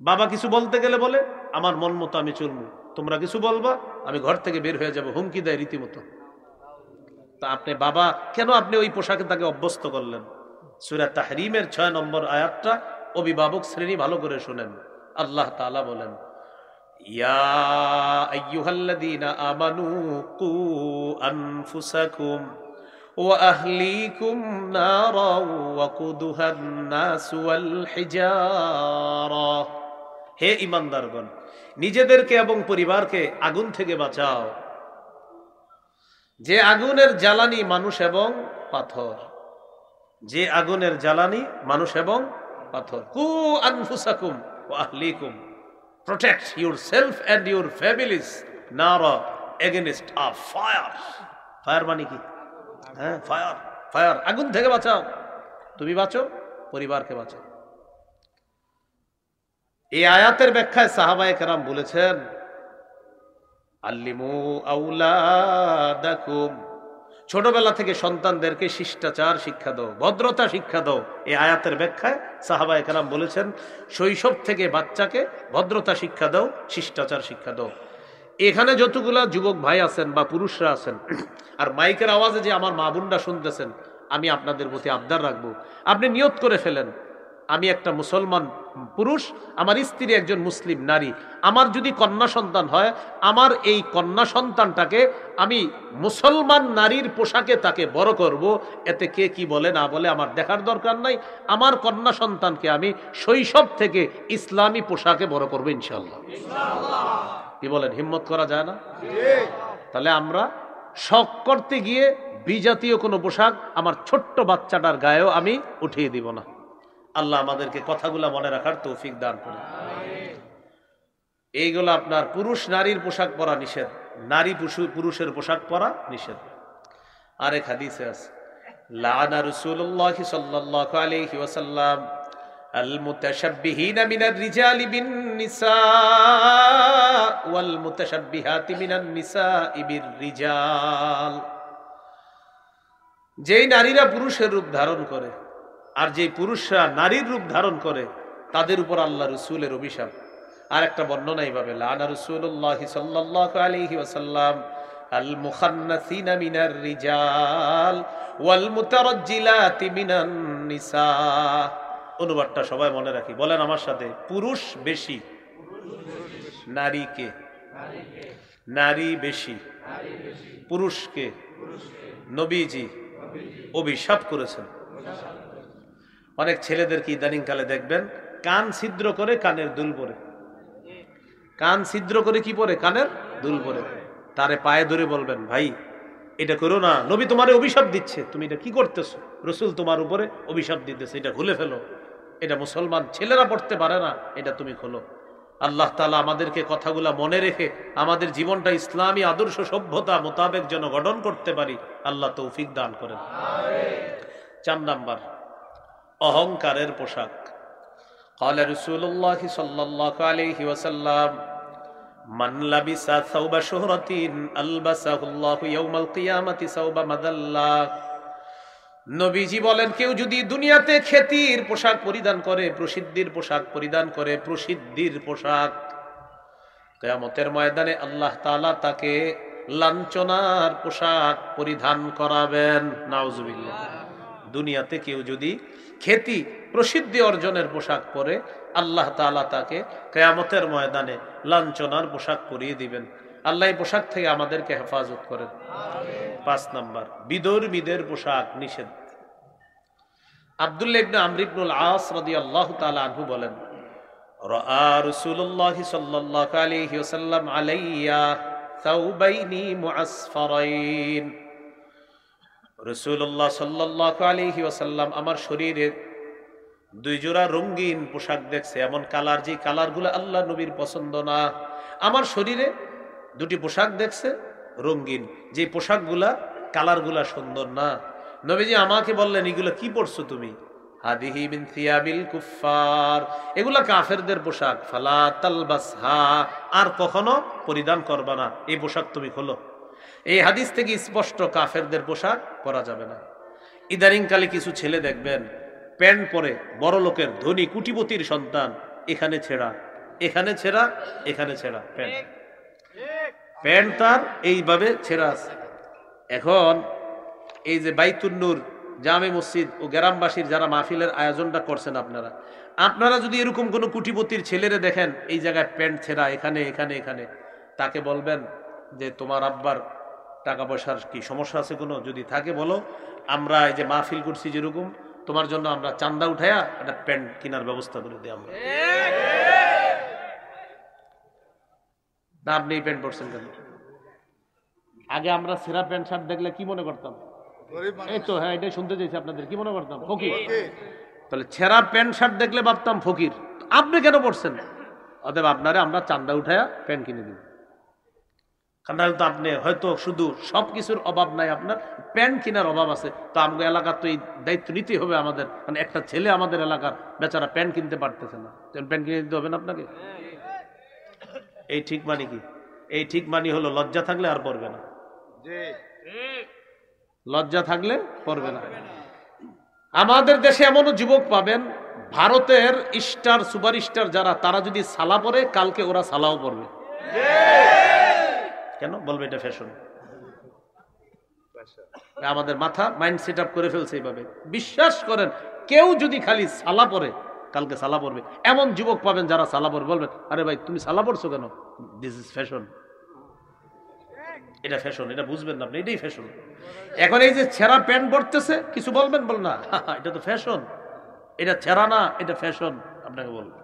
বাবা কিছু বলতে গেলে বলে আমার মন মতো আমি চলবো, তোমরা কিছু বলবা আমি ঘর থেকে বের হয়ে যাব, হুমকি দেয় রীতিমতো। তা আপনি বাবা কেন আপনি ওই পোশাকে তাকে অভ্যস্ত করলেন? সূরা তাহরিমের 6 নম্বর আয়াতটা অভিভাবক শ্রেণী ভালো করে শুনেন। আল্লাহ তাআলা বলেন, ইয়া আইয়ুহাল্লাযীনা আমানু কু আনফুসাকুম ওয়া আহলিকুম নারাও ওয়াকুদুহান নাস ওয়াল হিজারা। হে ঈমানদারগণ, নিজেদেরকে এবং পরিবারকে আগুন থেকে বাঁচাও, যে আগুনের জ্বালানি মানুষ এবং পাথর। যে আগুনের জ্বালানি মানুষ এবং পাথর। কু আনফুসাকুম ওয়া আহলিকুম, protect yourself and your families nara against a fire. Fire মানে কি? হ্যাঁ ফায়ার, ফায়ার, আগুন থেকে বাঁচাও। তুমি বাঁচো, পরিবারকে বাঁচাও। এই আয়াতের ব্যাখ্যায় সাহাবায়ে কেরাম বলেছেন, আল্লিমু আওলাদাকুম, ছোটবেলা থেকে সন্তানদেরকে শিষ্টাচার শিক্ষা দাও, ভদ্রতা শিক্ষা দাও। এই আয়াতের ব্যাখ্যায় সাহাবায়ে কেরাম বলেছেন, শৈশব থেকে বাচ্চাকে ভদ্রতা শিক্ষা দাও, শিষ্টাচার শিক্ষা দাও। এখানে যতগুলা যুবক ভাই আছেন বা পুরুষরা আছেন, আর মাইকের আওয়াজে যে আমার মা বোনরা শুনতেছেন, আমি আপনাদের প্রতি আবদার রাখবো, আপনি নিয়ত করে ফেলেন, আমি একটা মুসলমান পুরুষ, আমার স্ত্রী একজন মুসলিম নারী, আমার যদি কন্যা সন্তান হয়, আমার এই কন্যা সন্তানটাকে আমি মুসলমান নারীর পোশাকে তাকে বড় করব। এতে কে কি বলে না বলে আমার দেখার দরকার নাই। আমার কন্যা সন্তানকে আমি শৈশব থেকে ইসলামী পোশাকে বড় করবো ইনশাআল্লাহ। কি বলেন, হিম্মত করা যায় না? তাহলে আমরা শখ করতে গিয়ে বিজাতীয় কোনো পোশাক আমার ছোট্ট বাচ্চাটার গায়েও আমি উঠিয়ে দিব না। আল্লাহ আমাদেরকে কথাগুলা মনে রাখার তৌফিক দান করে। এইগুলো আপনার পুরুষ নারীর পোশাক পরা নিষেধ, নারী পুরুষের পোশাক পরা নিষেধ। আরেক হাদিসে আছে, লাআনা রাসূলুল্লাহ সাল্লাল্লাহু আলাইহি ওয়াসাল্লাম আল মুতাশাব্বিহিনা মিনার রিজালি বিন নিসা ওয়াল মুতাশাব্বিহাতি মিনান নিসাই বির রিজাল। যেই নারীরা পুরুষের রূপ ধারণ করে আর যে পুরুষরা নারীর রূপ ধারণ করে, তাদের উপর আল্লাহ রাসূলের অভিশাপ। আর একটা বর্ণনা এইভাবে, লাআনা রাসূলুল্লাহ সাল্লাল্লাহু আলাইহি ওয়াসাল্লাম আল মুখান্নাসিনা মিনার রিজাল ওয়াল মুতারাজ্জিলাতি মিনান নিসা। অনুবাদটা সবাই মনে রাখি, বলেন আমার সাথে, পুরুষ বেশি, নারীকে, নারী বেশি, পুরুষকে নবীজি অভিশাপ করেছেন। অনেক ছেলেদেরকে ইদানিং কালে দেখবেন কান ছিদ্র করে কানের দুল পরে, কান ছিদ্র করে কি পরে? কানের দুল পরে। তারে পায়ে ধরে বলবেন, ভাই এটা করো না, নবী তোমারে অভিশাপ দিচ্ছে, তুমি এটা কি করতেছো? রাসূল তোমার উপরে অভিশাপ দিতেছে, এটা খুলে ফেলো। এটা মুসলমান ছেলেরা পড়তে পারে না, এটা তুমি খোলো। আল্লাহ তাআলা আমাদেরকে কথাগুলা মনে রেখে আমাদের জীবনটা ইসলামী আদর্শ সভ্যতা মোতাবেক যেন গঠন করতে পারি, আল্লাহ তৌফিক দান করেন। 4 নাম্বার, অহংকারের পোশাক। قال رسول الله صلى الله عليه وسلم মান লাবিসা সাওবা শুহরাতিন আলবাসাহুল্লাহু ইয়াউমাল কিয়ামাতি সাওবা মাদাল্লাহ। নবীজি বলেন, কেউ যদি দুনিয়াতে খ্যাতির পোশাক পরিধান করে, প্রসিদ্ধির পোশাক পরিধান করে, প্রসিদ্ধির পোশাক, কিয়ামতের ময়দানে আল্লাহ তাআলা তাকে লাঞ্ছনার পোশাক পরিধান করাবেন। নাউজুবিল্লাহ। দুনিয়াতে কেউ যদি খ্যাতি প্রসিদ্ধি অর্জনের পোশাক পরে, আল্লাহ তাআলা তাকে কিয়ামতের ময়দানে লাঞ্ছনার পোশাক পরিয়ে দিবেন। আল্লাহ এই পোশাক থেকে আমাদেরকে হেফাজত করেন। 5 নাম্বার, বিধর্মীদের পোশাক নিষেধ। আব্দুল্লাহ ইবনে আমর ইবনুল আস রাদিয়াল্লাহু তাআলা আনহু বলেন, রাআ রাসূলুল্লাহ সাল্লাল্লাহু আলাইহি ওয়াসাল্লাম আলাইয়া সাওবাইনি মুআসফারাইন। রাসূলুল্লাহ সাল্লাল্লাহু আলাইহি ওয়াসাল্লাম আমার শরীরে 2 জোড়া রঙিন পোশাক দেখছে, এমন কালার, যে কালারগুলো আল্লাহ নবীর পছন্দ না। আমার শরীরে 2টি পোশাক দেখছে রঙিন, যে পোশাকগুলা কালারগুলা সুন্দর না। নবীজি আমাকে বললেন, এগুলো কি পরছো তুমি? হাদিহি মিন থিয়াবিল কুফফার, এগুলা কাফেরদের পোশাক। ফালা তালবাসহা, আর কখনো পরিধান করবা না, এই পোশাক তুমি খোলো। এই হাদিস থেকে স্পষ্ট কাফেরদের পোশাক পরা যাবে না। ইদানিং কালে কিছু ছেলে দেখবেন প্যান্ট পরে, বড় লোকের ধনী কুটিপতির সন্তান, এখানে ছেঁড়া, এখানে ছেঁড়া, এখানে ছেঁড়া প্যান্ট তার এইভাবে ছেঁড়া আছে। এখন এই যে বাইতুন নূর জামে মসজিদ ও গ্রামবাসীর যারা মাহফিলের আয়োজনটা করছেন, আপনারা যদি এরকম কোনো কুটিপতির ছেলেরে দেখেন এই জায়গায় প্যান্ট ছেঁড়া, এখানে এখানে এখানে, তাকে বলবেন যে তোমার আব্বার টাকা পয়সার কি সমস্যা আছে কোনো? যদি থাকে বলো, আমরা এই যে মাহফিল করছি যেরকম, তোমার জন্য আমরা চান্দা উঠাইয়া একটা প্যান্ট কেনার ব্যবস্থা করে দিই আমরা। না, আপনি এই প্যান্ট পরছেন কেন? আগে আমরা ছেঁড়া প্যান্ট শার্ট দেখলে কি মনে করতাম? এই তো, হ্যাঁ, এটাই শুনতে চাইছি আপনাদের, কি মনে করতাম? ফকির। তাহলে ছেঁড়া প্যান্ট শার্ট দেখলে ভাবতাম ফকির। আপনি কেন পড়ছেন? অতএব আপনারে আমরা চান্দা উঠাইয়া প্যান্ট কিনে দিব। কারণ তো আপনি হয়তো শুধু সবকিছুর অভাব নাই, আপনার প্যান্ট কেনার অভাব আছে। তো আমাদের এলাকার তো এই দায়িত্ব নিতেই হবে আমাদের। মানে একটা ছেলে আমাদের এলাকার বেচারা প্যান্ট কিনতে পারতেছে না, প্যান্ট কিনে দিতে হবে না আপনাকে। এই ঠিক মানে কি? এই ঠিক মানে হলো লজ্জা থাকলে আর পড়বে না, লজ্জা থাকলে পড়বে না। আমাদের দেশে এমনও যুবক পাবেন, ভারতের স্টার সুপার স্টার যারা, তারা যদি সালা পরে, কালকে ওরা সালাও পরবে। কেন বলবে? এটা ফ্যাশন। আমাদের মাথা মাইন্ড সেট আপ করে ফেলছে এইভাবে। বিশ্বাস করেন, কেউ যদি খালি সালা পরে, কালকে সালা পরবে। এমন যুবক পাবেন যারা সালা পরে, বলবেন, আরে ভাই তুমি সালা পরছো কেন? This is fashion. এটা ফ্যাশন, এটা বুঝবেন না আপনি, এটাই ফ্যাশন। এখন এই যে ছেঁড়া প্যান্ট পরতেছে, কিছু বলবেন? বল না, এটা তো ফ্যাশন, এটা ছেঁড়া না, এটা ফ্যাশন, আপনাকে বলবো।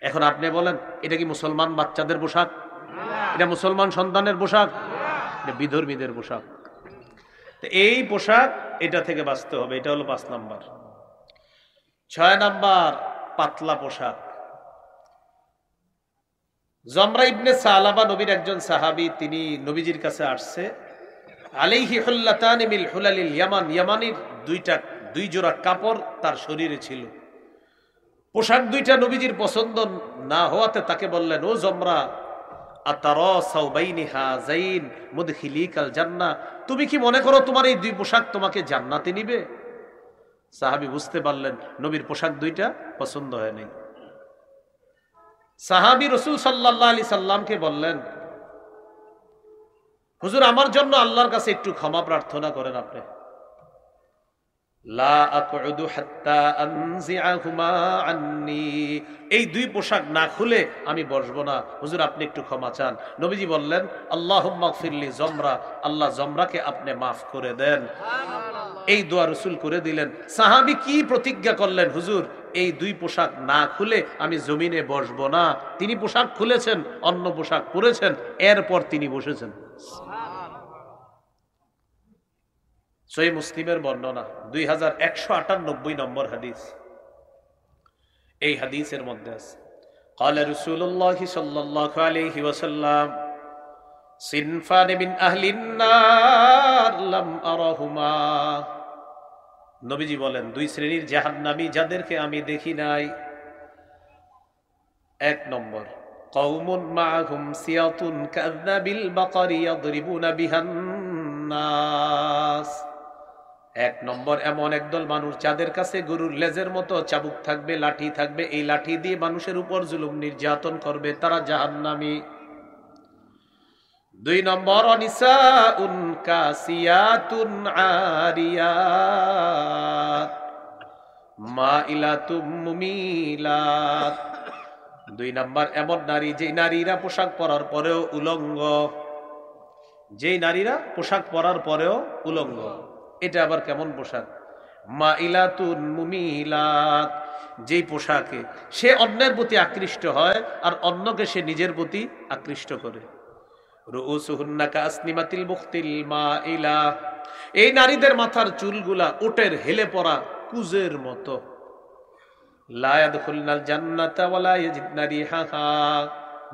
এখন আপনি বলেন, এটা কি মুসলমান বাচ্চাদের পোশাক? এটা মুসলমান সন্তানের পোশাক? এটা বিধর্মীদের পোশাক। এই পোশাক, এটা থেকে বাঁচতে হবে। এটা হলো 5 নাম্বার। 6 নাম্বার, পাতলা পোশাক। জমরা ইবনে সালাবা নবীর একজন সাহাবী, তিনি নবীজির কাছে আসছে। আলাইহি হুল্লাতান মিল হুলালিল ইয়ামান, ইয়ামানির 2 জোড়া কাপড় তার শরীরে ছিল। পোশাক 2টা নবীজির পছন্দ না হওয়াতে তাকে বললেন, ও জমরা, আতারা সাওবাইনি হাযাইন মুদখিলিকাল জান্নাহ, তুমি কি মনে করো তোমার এই 2 পোশাক তোমাকে জান্নাতে নিবে? সাহাবী বুঝতে পারলেন নবীর পোশাক 2টা পছন্দ হয় নাই। সাহাবী রাসূল সাল্লাল্লাহু আলাইহি সাল্লামকে বললেন, হুজুর, আমার জন্য আল্লাহর কাছে একটু ক্ষমা প্রার্থনা করেন আপনি। লা আকুদু হাত্তা আনজিআহুমা আন্নি, এই 2 পোশাক না খুলে আমি বসবো না, হুজুর আপনি একটু ক্ষমা চান। নবীজি বললেন, আল্লাহুম্মা গফিরলি জমরা, আল্লাহ জমরাকে আপনি মাফ করে দেন। এই দোয়া রাসূল করে দিলেন। সাহাবী কি প্রতিজ্ঞা করলেন, হুজুর এই 2 পোশাক না খুলে আমি জমিনে বসবো না। তিনি পোশাক খুলেছেন, অন্য পোশাক পরেছেন, এরপর তিনি বসেছেন। সহিহ মুসলিমের বর্ণনা 2198 নম্বর হাদিস। এই হাদিসের মধ্যে আছে, قال رسول الله صلى الله عليه وسلم صنفان من اهل النار لم ارهما, নবীজি বলেন 2 শ্রেণীর জাহান্নামী যাদেরকে আমি দেখি নাই। 1 নম্বর, কওমুন মাআহুম সিয়াতুন কাযাবিল বাকারি ইয়াদরিবুনা বিহান নাস। এক নম্বর এমন একদল মানুষ যাদের কাছে গরুর লেজের মতো চাবুক থাকবে, লাঠি থাকবে, এই লাঠি দিয়ে মানুষের উপর জুলুম নির্যাতন করবে, তারা জাহান্নামী। দুই নম্বর অনিসাউন কাসিয়াতুন আরিয়াত মাইলাতুম মুমিলাত। দুই নম্বর এমন নারী, যে নারীরা পোশাক পরার পরেও উলঙ্গ, যেই নারীরা পোশাক পরার পরেও উলঙ্গ। এটা আবার কেমন পোশাক? মাইলাতুন মুমিলাত, যেই পোশাকে সে অন্যের প্রতি আকৃষ্ট হয় আর অন্যকে সে নিজের প্রতি আকৃষ্ট করে। রুউসুহুন্না কাসনিমাতিল বুখতিল মাইলা, এই নারীদের মাথার চুলগুলা ওটের হেলে পড়া কুজের মতো। লা ইয়াদখুলনাল জান্নাতা ওয়ালা ইয়াজিদনা রিহাহা,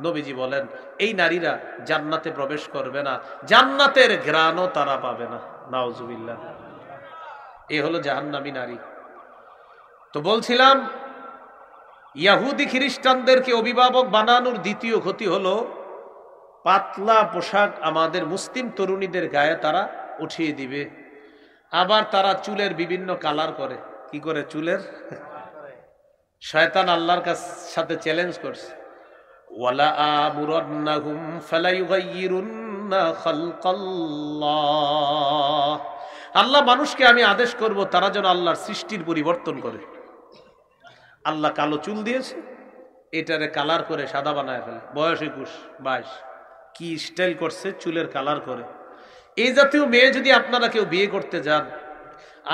নবীজি বলেন এই নারীরা জান্নাতে প্রবেশ করবে না, জান্নাতের ঘ্রাণও তারা পাবে না। নাউজুবিল্লাহ। এই হলো জাহান্নামী নারী। তো বলছিলাম ইহুদি খ্রিস্টানদেরকে অভিভাবক বানানোর দ্বিতীয় ক্ষতি হলো পাতলা পোশাক আমাদের মুসলিম তরুণীদের গায়ে তারা উঠিয়ে দিবে। আবার তারা চুলের বিভিন্ন কালার করে। কি করে? চুলের। শয়তান আল্লাহর সাথে চ্যালেঞ্জ করছে, ওয়ালা আমুরান্নাহুম ফালা ইউগাইয়িরুন্না খালকাল্লাহ, আল্লাহ মানুষকে আমি আদেশ করব তারা যেন আল্লাহর সৃষ্টির পরিবর্তন করে। আল্লাহ কালো চুল দিয়েছে, এটারে কালার করে সাদা বানায় ফেলে। বয়স 21, 22, কি স্টাইল করছে, চুলের কালার করে। এই জাতীয় মেয়ে যদি আপনারা কেউ বিয়ে করতে যান,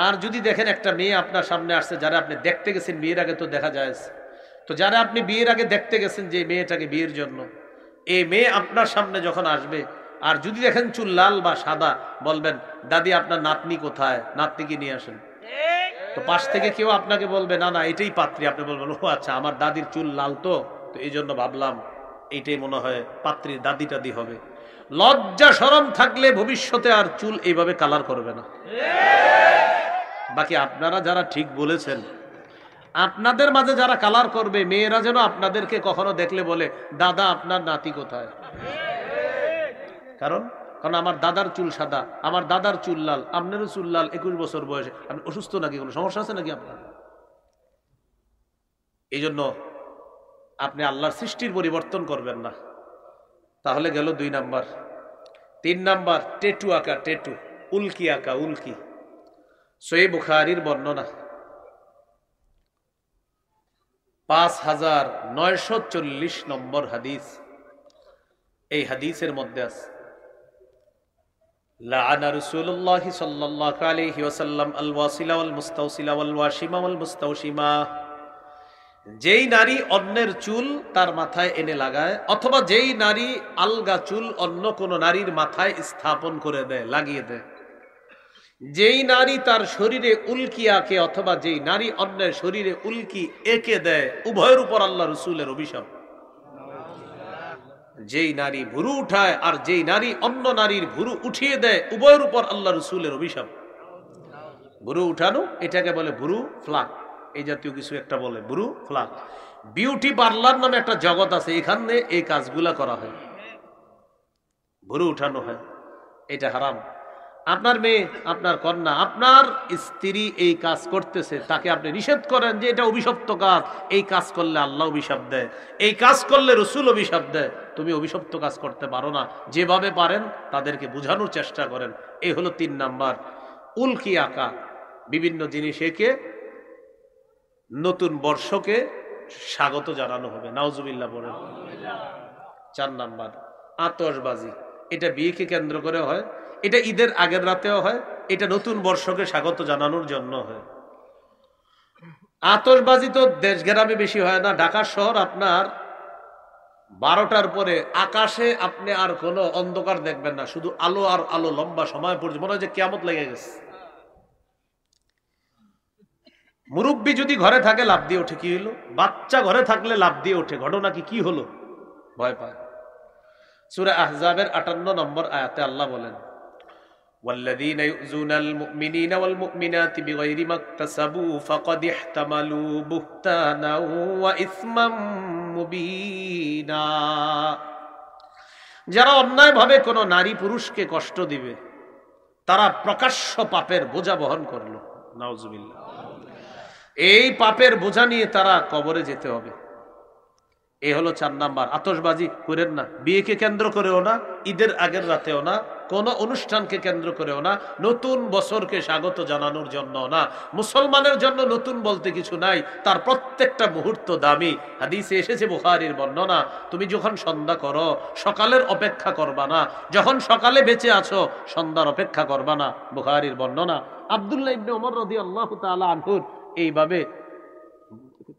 আর যদি দেখেন একটা মেয়ে আপনার সামনে আসছে, যারা আপনি দেখতে গেছেন বিয়ের আগে, তো দেখা যায়, তো যারা আপনি বিয়ের আগে দেখতে গেছেন যে মেয়েটাকে বিয়ের জন্য, এই মেয়ে আপনার সামনে যখন আসবে, আর যদি দেখেন চুল লাল বা সাদা, বলবেন দাদি আপনার নাতনি কোথায়, নাতনিকে নিয়ে আসেন। তো পাশ থেকে কেউ আপনাকে বলবে না না এটাই পাত্রী, আপনি বলবেন ও আচ্ছা আমার দাদির চুল লাল, তো এই জন্য ভাবলাম এইটাই মনে হয় পাত্রীর দাদি টাদি হবে। লজ্জা শরম থাকলে ভবিষ্যতে আর চুল এইভাবে কালার করবে না। বাকি আপনারা যারা ঠিক বলেছেন, আপনাদের মাঝে যারা কালার করবে, মেয়েরা যেন আপনাদেরকে কখনো দেখলে বলে দাদা আপনার নাতি কোথায়। কারণ আমার দাদার চুল সাদা, আমার দাদার চুল লাল, আপনারও চুল লাল, 21 বছর বয়সে, আপনি অসুস্থ নাকি, কোনো সমস্যা আছে নাকি আপনার? এই জন্য আপনি আল্লাহর সৃষ্টির পরিবর্তন করবেন না। তাহলে গেল 2 নাম্বার। 3 নাম্বার টেটু আঁকা, টেটু, উল্কি আঁকা, উল্কি। সহিহ বুখারীর বর্ণনা 5940 নম্বর হাদিস। এই হাদিসের মধ্যে আছে লাআনা রাসূলুল্লাহ সাল্লাল্লাহু আলাইহি ওয়াসাল্লাম আল ওয়াসিলা ওয়াল মুস্তাওসিলা ওয়াল ওয়াশিমা ওয়াল মুস্তাওশিমা, যেই নারী অন্যের চুল তার মাথায় এনে লাগায়, অথবা যেই নারী আলগা চুল অন্য কোন নারীর মাথায় স্থাপন করে দেয়, লাগিয়ে দেয়, যেই নারী তার শরীরে উল্কি আঁকে, অথবা যেই নারী অন্যের শরীরে উল্কি এঁকে দেয়, উভয়ের উপর আল্লাহ রাসূলের অভিশাপ। যেই নারী ভুরু উঠায় আর যেই নারী অন্য নারীর ভুরু উঠিয়ে দেয়, উভয়ের উপর আল্লাহ রাসূলের অভিশাপ। ভুরু উঠানো এটাকে বলে ভুরু ফ্লাক, এই জাতীয় কিছু একটা বলে ভুরু ফ্লাক। বিউটি পার্লার নামে একটা জগৎ আছে, এখানে এই কাজগুলা করা হয়, ভুরু উঠানো হয়। এটা হারাম। আপনার মেয়ে, আপনার কন্যা, আপনার স্ত্রী এই কাজ করতেছে, তাকে আপনি নিষেধ করেন যে এটা অভিশপ্ত কাজ, এই কাজ করলে আল্লাহ অভিশাপ দেয়, এই কাজ করলে রাসূল অভিশাপ দেয়, তুমি অভিশপ্ত কাজ করতে পারো না। যেভাবে পারেন তাদেরকে বোঝানোর চেষ্টা করেন। এই হলো 3 নাম্বার, উল্কি আঁকা, বিভিন্ন জিনিস এঁকে নতুন বর্ষকে স্বাগত জানানো হবে। নাউজুবিল্লাহ বলেন। 4 নাম্বার আতশবাজি, এটা বিয়েকে কেন্দ্র করে হয়, এটা ঈদের আগের রাতেও হয়, এটা নতুন বর্ষকে স্বাগত জানানোর জন্য হয়। আতশবাজি তো দেশ গ্রামে বেশি হয় না, ঢাকা শহর আপনার 12টার পরে আকাশে আপনি আর কোনো অন্ধকার দেখবেন না, শুধু আলো আর আলো, লম্বা সময় পর্যন্ত মনে হয় যে কিয়ামত লেগে গেছে। মুরব্বী যদি ঘরে থাকে লাফ দিয়ে ওঠে, কি হলো? বাচ্চা ঘরে থাকলে লাফ দিয়ে ওঠে, ঘটনা কি হলো? ভয় পায়। সূরা আহজাবের 58 নম্বর আয়াতে আল্লাহ বলেন ওয়াল্লাযীনা ইউযুনাল মুমিনিনা ওয়াল মুমিনাতি বিগাইরি মাকতাসাবু ফাকাদ ইহতামালু বুহতানাও ওয়া ইসমান মুবিনা। যারা অন্যায়ভাবে কোনো নারী পুরুষকে কষ্ট দিবে তারা প্রকাশ্য পাপের বোঝা বহন করলো। নাউজুবিল্লাহ। এই পাপের বোঝা নিয়ে তারা কবরে যেতে হবে। এই হলো 4 নাম্বার। আতশবাজি করেন না, বিয়েকে কেন্দ্র করেও না, ঈদের আগের রাতেও না, কোন অনুষ্ঠানকে কেন্দ্র করেও না, নতুন বছরকে স্বাগত জানানোর জন্য না। মুসলমানের জন্য নতুন বলতে কিছু নাই, তার প্রত্যেকটা মুহূর্ত দামি। হাদিসে এসেছে, বুখারীর বর্ণনা, তুমি যখন সন্ধ্যা করো সকালের অপেক্ষা করবা না, যখন সকালে বেঁচে আছো সন্ধ্যার অপেক্ষা করবা না। বুখারীর বর্ণনা। আব্দুল্লাহ ইবনে ওমর রাদিয়াল্লাহু তাআলা আনহুর এইভাবে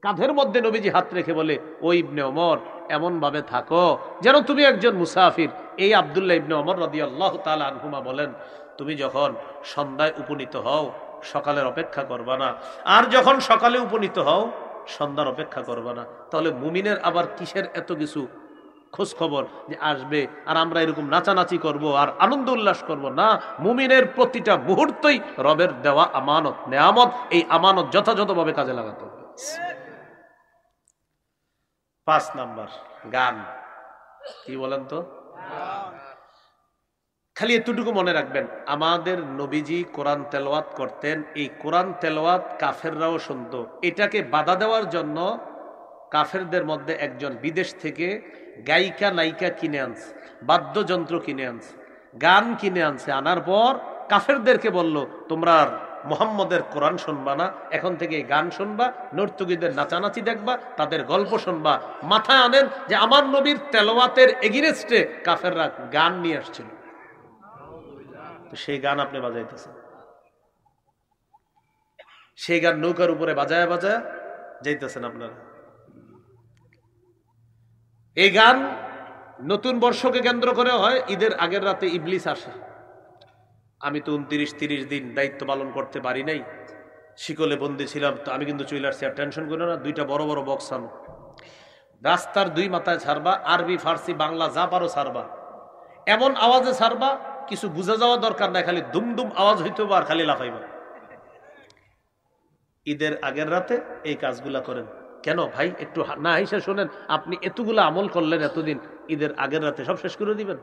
কাঁধের মধ্যে নবীজি হাত রেখে বলে, ও ইবনে ওমর, এমন ভাবে থাকো যেন তুমি একজন মুসাফির। এই আব্দুল্লাহ ইবনে ওমর রাদিয়াল্লাহু তাআলা আনহুমা বলেন, তুমি যখন সন্ধ্যায় উপনীত হও সকালের অপেক্ষা করবা না, আর যখন সকালে উপনীত হও সন্ধ্যার অপেক্ষা করবা না। তাহলে মুমিনের আবার কিসের এত কিছু খোঁজ খবর যে আসবে আর আমরা এরকম নাচানাচি করব আর আনন্দ উল্লাস করব? না, মুমিনের প্রতিটা মুহূর্তই রবের দেওয়া আমানত, নেয়ামত। এই আমানত যথাযথভাবে কাজে লাগাতে হবে। 5 নাম্বার, গান। কি বলেন তো? খালি এতটুকু মনে রাখবেন, আমাদের নবীজি কোরআন তেলাওয়াত করতেন, এই কোরআন তেলাওয়াত কাফেররাও শুনতো। এটাকে বাধা দেওয়ার জন্য কাফেরদের মধ্যে একজন বিদেশ থেকে গায়িকা নায়িকা কিনে আনছে, বাদ্যযন্ত্র কিনে আনছে, গান কিনে আনছে। আনার পর কাফেরদেরকে বলল, তোমরা মুহাম্মদের কোরআন শুনবা না, এখন থেকে গান শুনবা, নর্তকীদের নাচানাচি দেখবা, তাদের গল্প শুনবা। মাথায় আনেন যে আমার নবীর তেলাওয়াতের এগেইনস্টে কাফেররা গান নিয়ে আসছিল, তো সেই গান আপনি বাজাইতেছেন, সেই গান নৌকার উপরে বাজায় বাজায় যাইতেছেন আপনারা। এই গান নতুন বর্ষকে কেন্দ্র করে হয়। ঈদের আগের রাতে ইবলিস আসে, আমি তো 29-30 দিন দায়িত্ব পালন করতে পারি নাই, শিকলে বন্দি ছিলাম, তো আমি কিন্তু চলে আসছি, আর টেনশন করো না, 2টা বড় বড় বক্স আনো, রাস্তার 2 মাথায় ছাড়বা, আরবি ফার্সি বাংলা যা পারো ছাড়বা, এমন আওয়াজে ছাড়বা কিছু বুঝা যাওয়া দরকার নাই, খালি দুমদুম আওয়াজ হইতে হবে আর খালি লাফাইবা। ঈদের আগের রাতে এই কাজগুলা করেন। কেন ভাই? একটু না হিসা শোনেন, আপনি এতগুলো আমল করলেন এতদিন, ঈদের আগের রাতে সব শেষ করে দিবেন?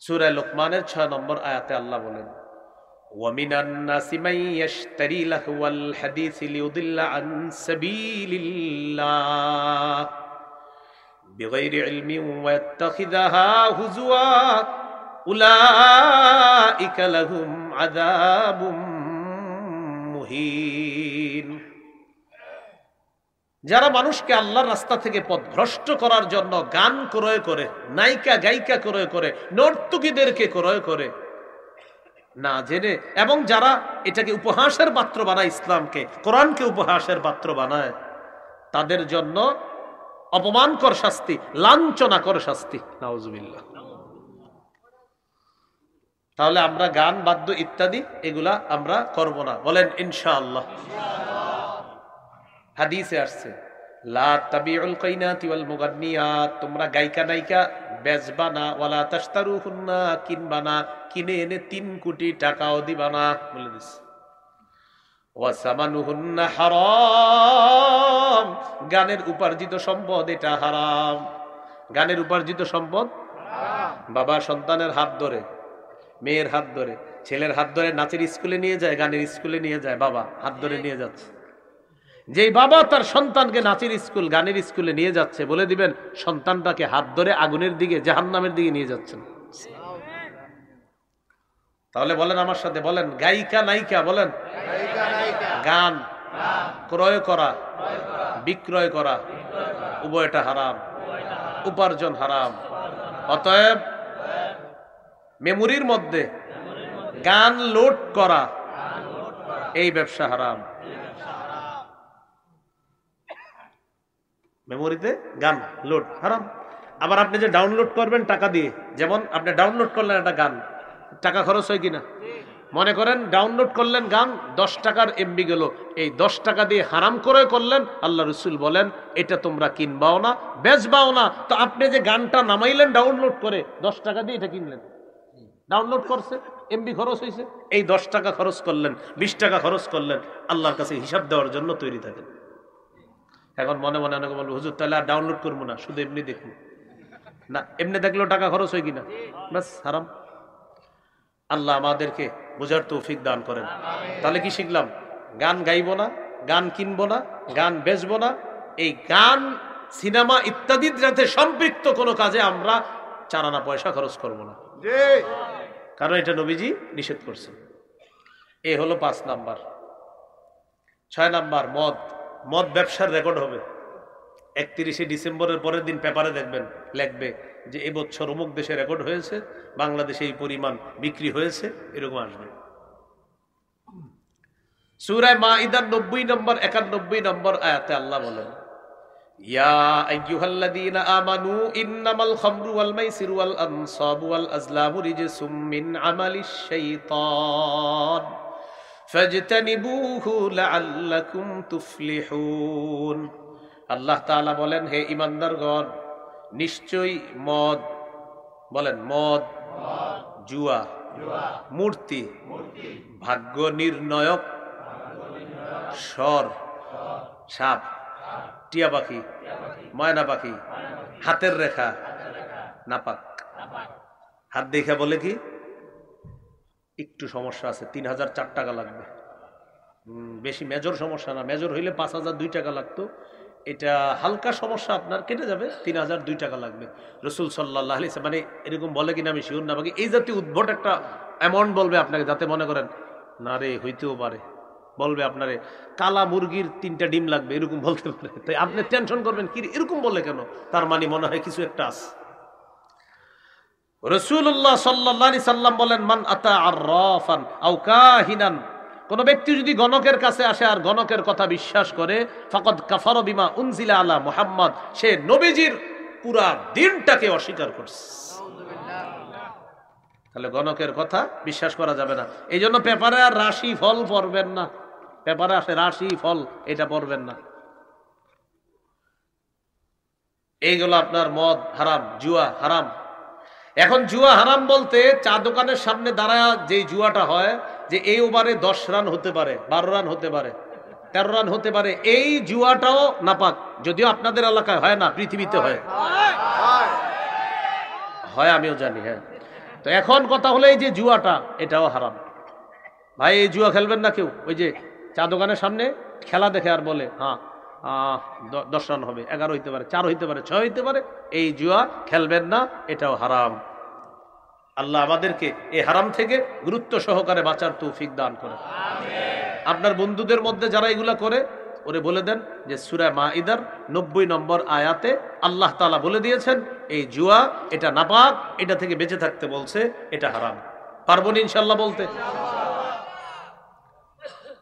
সূরা লোকমানের 6 নম্বর আয়াতে আল্লাহ বলেন, ওয়ামিনান নাসি মান ইয়াশতারি লাহওয়াল হাদিসি লিউদিল্লা আন সাবিলিল্লাহ বিগাইরি ইলমিন ওয়া ইয়াত্তাখিযাহা হুজুয়া উলাইকা লাহুম আযাবুম মুহিন। যারা মানুষকে আল্লাহর রাস্তা থেকে পথভ্রষ্ট করার জন্য গান ক্রয় করে, নায়িকা গায়িকা ক্রয় করে, নর্তকীদেরকে ক্রয় করে না জেনে, এবং যারা এটাকে উপহাসের পাত্র বানায়, ইসলামকে কোরআনকে উপহাসের পাত্র বানায়, তাদের জন্য অপমানকর শাস্তি, লাঞ্ছনাকর শাস্তি। নাউজুবিল্লাহ। তাহলে আমরা গান বাদ্য ইত্যাদি এগুলা আমরা করব না, বলেন ইনশাআল্লাহ। হাদিসে আসছে, লা তাবিউল কাইনাতি ওয়াল মুগান্নিয়াত, তোমরা গায়িকা নায়িকা বেচবা না, ওয়ালা তাশতারুহুন্না, কিনবা না, কিনে এনে 3 কোটি টাকাও দিবা না, বলে দিস। ওয়া সামানুহুন্না হারাম, গানের উপার্জিত সম্পদ এটা হারাম। গানের উপার্জিত সম্পদ হারাম। বাবা সন্তানের হাত ধরে, মেয়ের হাত ধরে, ছেলের হাত ধরে নাচের স্কুলে নিয়ে যায়, গানের স্কুলে নিয়ে যায়, বাবা হাত ধরে নিয়ে যাচ্ছে। যেই বাবা তার সন্তানকে নাচের স্কুল গানের স্কুলে নিয়ে যাচ্ছে, বলে দিবেন সন্তানটাকে হাত ধরে আগুনের দিকে, জাহান্নামের দিকে নিয়ে যাচ্ছেন। তাহলে বলেন আমার সাথে, বলেন গায়িকা নায়িকা, বলেন গান ক্রয় করা, বিক্রয় করা, উভয়টা হারাম, উপার্জন হারাম। অতএব মেমোরির মধ্যে গান লোড করা, এই ব্যবসা হারাম। মেমোরিতে গান লোড হারাম। আবার আপনি যে ডাউনলোড করবেন টাকা দিয়ে, যেমন আপনি ডাউনলোড করলেন একটা গান, টাকা খরচ হয় কিনা? মনে করেন ডাউনলোড করলেন গান, 10 টাকার এমবি গেল, এই 10 টাকা দিয়ে হারাম করে করলেন। আল্লাহ রসুল বলেন এটা তোমরা কিনবাও না, বেচবাও না। তো আপনি যে গানটা নামাইলেন ডাউনলোড করে 10 টাকা দিয়ে, এটা কিনলেন, ডাউনলোড করছে, এমবি খরচ হয়েছে, এই 10 টাকা খরচ করলেন, 20 টাকা খরচ করলেন, আল্লাহর কাছে হিসাব দেওয়ার জন্য তৈরি থাকেন। এখন মনে মনে অনেকে বলবো হুজুর তাহলে আর ডাউনলোড করবো না, শুধু এমনি দেখবো না, এমনি দেখলেও টাকা খরচ হয় কিনা, বাস হারাম। আল্লাহ আমাদেরকে বোঝার তৌফিক দান করেন। তাহলে কি শিখলাম? গান গাইবো না, গান কিনবো না, গান বেচবো না, এই গান সিনেমা ইত্যাদির সাথে সম্পৃক্ত কোনো কাজে আমরা 4 আনা পয়সা খরচ করবো না, কারণ এটা নবীজি নিষেধ করছেন। এই হলো 5 নাম্বার। 6 নাম্বার মদ। মদ ব্যবসার রেকর্ড হবে। 31শে ডিসেম্বরের পরের দিন পেপারে দেখবেন, লিখবে যে এবছর অমুক দেশে রেকর্ড হয়েছে, বাংলাদেশে এই পরিমাণ বিক্রি হয়েছে, এরকম আসবে। সূরা মাইদার 90 নম্বর 91 নম্বর আয়াতে আল্লাহ বলেন, ইয়া আইয়ুহাল্লাযীনা আমানু ইন্নামাল খামরু ওয়াল মাইসিরু ওয়াল আনসাবু ওয়াল আজলামু রিজসুম মিন আমালিশ শাইতান ফাজতানিবুহু লাআল্লাকুম তুফলিহুন। আল্লাহ তাআলা বলেন, হে ঈমানদারগণ, নিশ্চয়ই মদ, বলেন মদ, জুয়া, মূর্তি, ভাগ্য নির্ণয়ক, সর, সাপ, টিয়া পাখি, ময়না পাখি, হাতের রেখা নাপাক। হাত দেখে বলে কি একটু সমস্যা আছে, 3004 টাকা লাগবে। বেশি মেজর সমস্যা না, মেজর হইলে 5002 টাকা লাগতো, এটা হালকা সমস্যা, আপনার কেটে যাবে, 3002 টাকা লাগবে। রাসূল সাল্লাল্লাহু আলাইহি ওয়াসাল্লাম মানে এরকম বলে কিনা আমি শিওর না, বাকি এই জাতীয় উদ্ভট একটা অ্যামাউন্ট বলবে আপনাকে, যাতে মনে করেন না রে হইতেও পারে। বলবে আপনারে কালা মুরগির 3টা ডিম লাগবে, এরকম বলতে পারে। তাই আপনি টেনশন করবেন কি এরকম বলে কেন, তার মানে মনে হয় কিছু একটা আছে। রাসূলুল্লাহ সাল্লাল্লাহু আলাইহি সাল্লাম বলেন, মান আতা আররাফান আও কাহিনান, কোন ব্যক্তি যদি গণকের কাছে আসে আর গণকের কথা বিশ্বাস করে, ফাকাদ কাফারা বিমা উনজিলা আলা মুহাম্মদ, সে নবীজির পুরা দিনটাকে অস্বীকার করছে। তাহলে গণকের কথা বিশ্বাস করা যাবে না। এই জন্য পেপারে আর রাশি ফল পড়বেন না, পেপারে আসে রাশি ফল, এটা পড়বেন না। এইগুলো আপনার মদ হারাম, জুয়া হারাম। এখন জুয়া হারাম বলতে চা দোকানের সামনে দাঁড়ায় যে জুয়াটা হয়, যে এই ওভারে 10 রান হতে পারে, 12 রান হতে পারে, 13 রান হতে পারে, এই জুয়াটাও নাপাক। যদিও আপনাদের এলাকায় হয় না, পৃথিবীতে হয়, হয় আমিও জানি। হ্যাঁ, তো এখন কথা হলো এই যে জুয়াটা, এটাও হারাম। ভাই এই জুয়া খেলবেন না কেউ। ওই যে চা দোকানের সামনে খেলা দেখে আর বলে হ্যাঁ 10 রান হবে, 11 হইতে পারে, 4 হইতে পারে, 6 হইতে পারে, এই জুয়া খেলবেন না, এটাও হারাম। আল্লাহ আমাদেরকে এই হারাম থেকে গুরুত্ব সহকারে বাঁচার তৌফিক দান করে। আপনার বন্ধুদের মধ্যে যারা এগুলা করে, ওরে বলে দেন যে সূরা মাইদার 90 নম্বর আয়াতে আল্লাহ তাআলা বলে দিয়েছেন এই জুয়া এটা নাপাক, এটা থেকে বেঁচে থাকতে বলছে, এটা হারাম। পারবো না ইনশাআল্লাহ বলতে?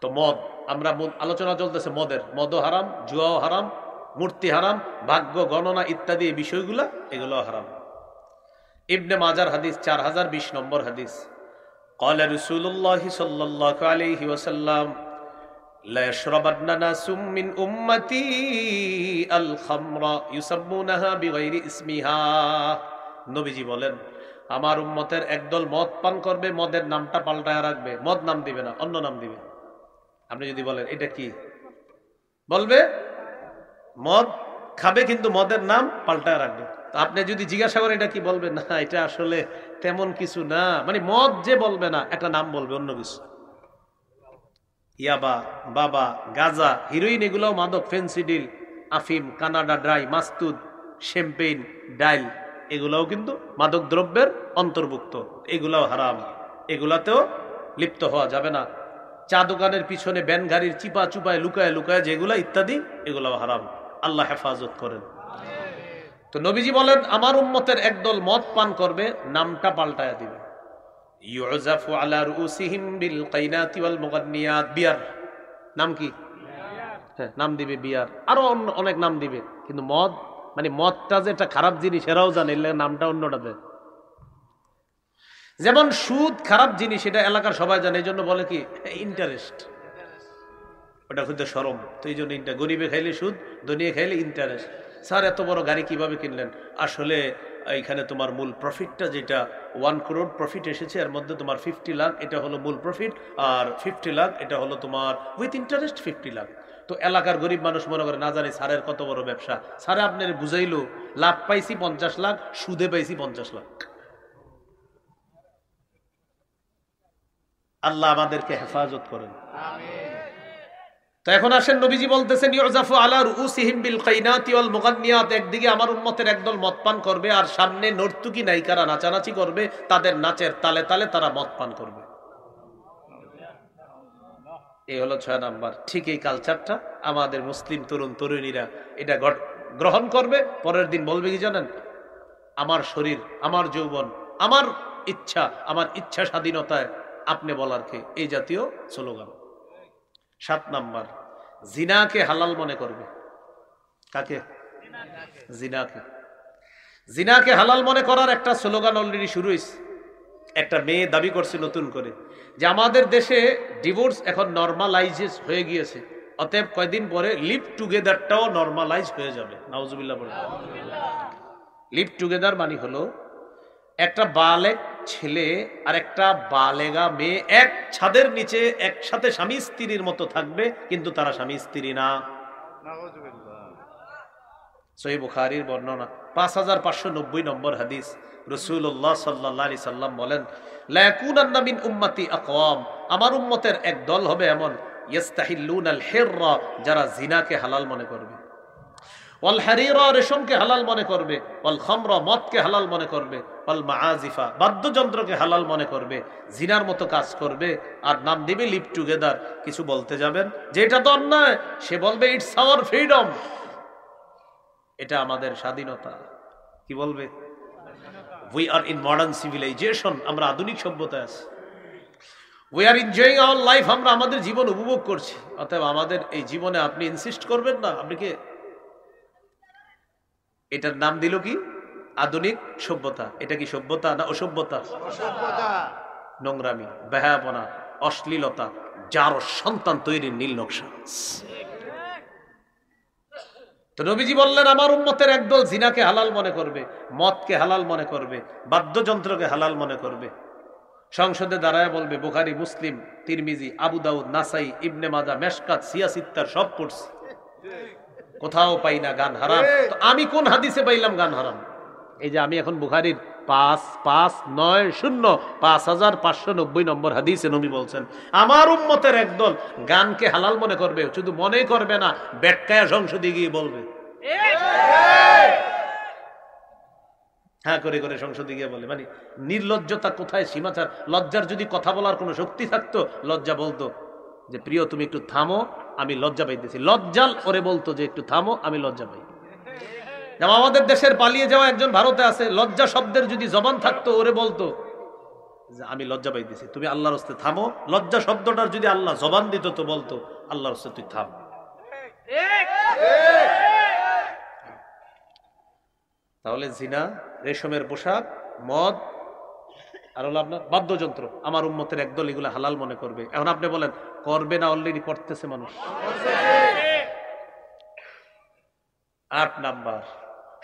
তো মদ, আমরা আলোচনা চলতেছে মদের, মদও হারাম, জুয়াও হারাম, মূর্তি হারাম, ভাগ্য গণনা ইত্যাদি এই বিষয়গুলা, এগুলো হারাম। ইবনে মাজার হাদিস 4020 নম্বর হাদিস, قال رسول الله صلى الله عليه وسلم لا يشربن ناس من امتي الخمر يسمونها بغير اسمها। নবীজি বলেন আমার উম্মতের একদল মদ পান করবে, মদের নামটা পাল্টায় রাখবে, মদ নাম দিবে না, অন্য নাম দিবে। আপনি যদি বলেন এটা কি, বলবে মদ খাবে কিন্তু মদের নাম পাল্টায় রাখবে। আপনি যদি জিজ্ঞাসা করেন এটা কি, বলবে না এটা আসলে তেমন কিছু না, মানে মদ যে বলবে না, একটা নাম বলবে অন্য কিছু। ইয়াবা, বাবা, গাজা, হিরোইন, এগুলোও মাদক, ফেন্সিডিল, আফিম, কানাডা ড্রাই, মাস্তুদ, শ্যাম্পেইন, ডাইল, এগুলাও কিন্তু মাদক দ্রব্যের অন্তর্ভুক্ত, এগুলাও হারাম, এগুলাতেও লিপ্ত হওয়া যাবে না। চা দোকানের পিছনে ব্যান গাড়ির চিপা চুপায় লুকায় লুকায় যেগুলা ইত্যাদি, এগুলাও হারাম। আল্লাহ হেফাজত করেন। তো নবীজি বলেন আমার উম্মতের একদল মদ পান করবে, নামটা পাল্টায়া দিবে। ইউজাফু আলা রুসিহিম বিল কাইনাতি ওয়াল মুগান্নিয়াত, বিয়ার নাম কি, হ্যাঁ নাম দিবে বিয়ার, আরো অনেক নাম দিবে, কিন্তু মদ মানে মদটা যে একটা খারাপ জিনিস এরাও জানে, নামটা অন্যটা দেয়। যেমন সুদ খারাপ জিনিস, এটা এলাকার সবাই জানে, এই জন্য বলে কি ইন্টারেস্ট, ওটা হচ্ছে শরম। তো এই জন্য গরিবে খাইলে সুদ, ধনিয়ে খাইলে ইন্টারেস্ট। স্যার এত বড় গাড়ি কিভাবে কিনলেন? আসলে এখানে তোমার মূল প্রফিটটা যেটা 1 crore প্রফিট এসেছে, এর মধ্যে তোমার 50 লাখ এটা হলো মূল প্রফিট, আর 50 লাখ এটা হলো তোমার উইথ ইন্টারেস্ট 50 লাখ। তো এলাকার গরিব মানুষ মনে করে না জানি স্যারের কত বড় ব্যবসা, স্যারে আপনার বুঝাইলো লাভ পাইছি 50 লাখ, সুদে পাইছি 50 লাখ। আল্লাহ আমাদেরকে হেফাজত করেন। তো এখন আসেন, নবীজি বলতেছেন ইউজাফু আলা রুউসিহিম বিল কাইনাতি ওয়াল মুগান্নিয়াত, একদিকে আমার উম্মতের একদল মদ পান করবে, আর সামনে নর্তকী নায়িকারা নাচানাচি করবে, তাদের নাচের তালে তালে তারা মদ পান করবে। এই হলো 6 নাম্বার। ঠিক এই কালচারটা আমাদের মুসলিম তরুণ তরুণীরা এটা গ্রহণ করবে, পরের দিন বলবে কি জানেন, আমার শরীর, আমার যৌবন, আমার ইচ্ছা স্বাধীনতায় আপনি বলার কে, এই জাতীয় স্লোগান। 7 নাম্বার, জিনাকে হালাল মনে করবে। কাকে? জিনাকে হালাল মনে করার একটা স্লোগান অলরেডি শুরু হয়েছে। একটা মেয়ে দাবি করছে নতুন করে যে আমাদের দেশে ডিভোর্স এখন নরমালাইজ হয়ে গিয়েছে, অতএব কয়দিন পরে লিভ টুগেদারটাও নরমালাইজ হয়ে যাবে। নাউজুবিল্লাহ বলে। লিভ টুগেদার মানে হলো একটা বালেগ ছেলে আর একটা বালেগা মেয়ে এক ছাদের নিচে একসাথে স্বামী স্ত্রীর মতো থাকবে, কিন্তু তারা স্বামী স্ত্রী না। সহিহ বুখারীর বর্ণনা 5590 নম্বর হাদিস। রাসূলুল্লাহ সাল্লাল্লাহু আলাইহি সাল্লাম বলেন, লা ইয়াকুনান্না মিন উম্মতি আকওয়াম, আমার উম্মতের এক দল হবে এমন, ইস্তাহিল্লুনাল হিররা, যারা জিনাকে হালাল মনে করবে, ওয়াল হারিরা, রেশমকে হালাল মনে করবে, ওয়াল খামরা, মদকে হালাল মনে করবে, ওয়াল মাআজিফা, বাদ্যযন্ত্রকে হালাল মনে করবে, জিনার মতো কাজ করবে, আর নাম দিবে লিভ টুগেদার। কিছু বলতে যাবেন যে এটা তো অন্যায়, সে বলবে ইটস আওয়ার ফ্রিডম, এটা আমাদের স্বাধীনতা। কি বলবে? We are in modern civilization, আমরা আধুনিক সভ্যতায় আছি। We are enjoying our life, আমরা আমাদের জীবন উপভোগ করছি। অতএব আমাদের এই জীবনে আপনি ইনসিস্ট করবেন না। আপনি কে? এটার নাম দিল কি? আধুনিক সভ্যতা। এটা কি সভ্যতা না অসভ্যতা? নোংরামি, বেহায়াপনা, অশ্লীলতা, যার সন্তান তৈরির নীল নকশা। তো নবীজি বললেন আমার উম্মতের একদল জিনাকে হালাল মনে করবে, মদকে হালাল মনে করবে, বাদ্যযন্ত্রকে হালাল মনে করবে। সংসদে দাঁড়ায় বলবে বুখারী, মুসলিম, তিরমিজি, আবু দাউদ, নাসাই, ইবনে মাজা, মেশকাত, সিয়াসিত্তার সব পড়ছি, কোথাও পাই না গান হারাম। তো আমি কোন হাদিসে পাইলাম গান হারাম? এই যে আমি এখন বুখারীর 5590 নম্বর হাদিসে নবী বলছেন আমার উম্মতের একদল গানকে হালাল মনে করবে, শুধু মনে করবে না, বেটকায়া সংসদে গিয়ে বলবে। হ্যাঁ করে করে সংসদে গিয়ে বলে, মানে নির্লজ্জতা কোথায় সীমাচার। লজ্জার যদি কথা বলার কোনো শক্তি থাকতো, লজ্জা বলতো যে প্রিয় তুমি একটু থামো, আমি লজ্জা পাইতেছি। লজ্জাল ওরে বলতো যে একটু থামো, আমি লজ্জা পাই। যেমন আমাদের দেশের পালিয়ে যাওয়া একজন ভারতে আছে, লজ্জা শব্দের যদি জবান থাকতো, ওরে বলতো যে আমি লজ্জা পাইতেছি, তুমি আল্লাহর রাস্তে থামো। লজ্জা শব্দটার যদি আল্লাহ জবান দিত তো বলতো আল্লাহর রাস্তে তুই থাম। তাহলে জিনা, রেশমের পোশাক, মদ, আর হলো আপনার বাদ্যযন্ত্র, আমার উম্মতের একদল এগুলো হালাল মনে করবে। এখন আপনি বলেন করবে না? অলরেডি করতেছে মানুষ। 8 নাম্বার,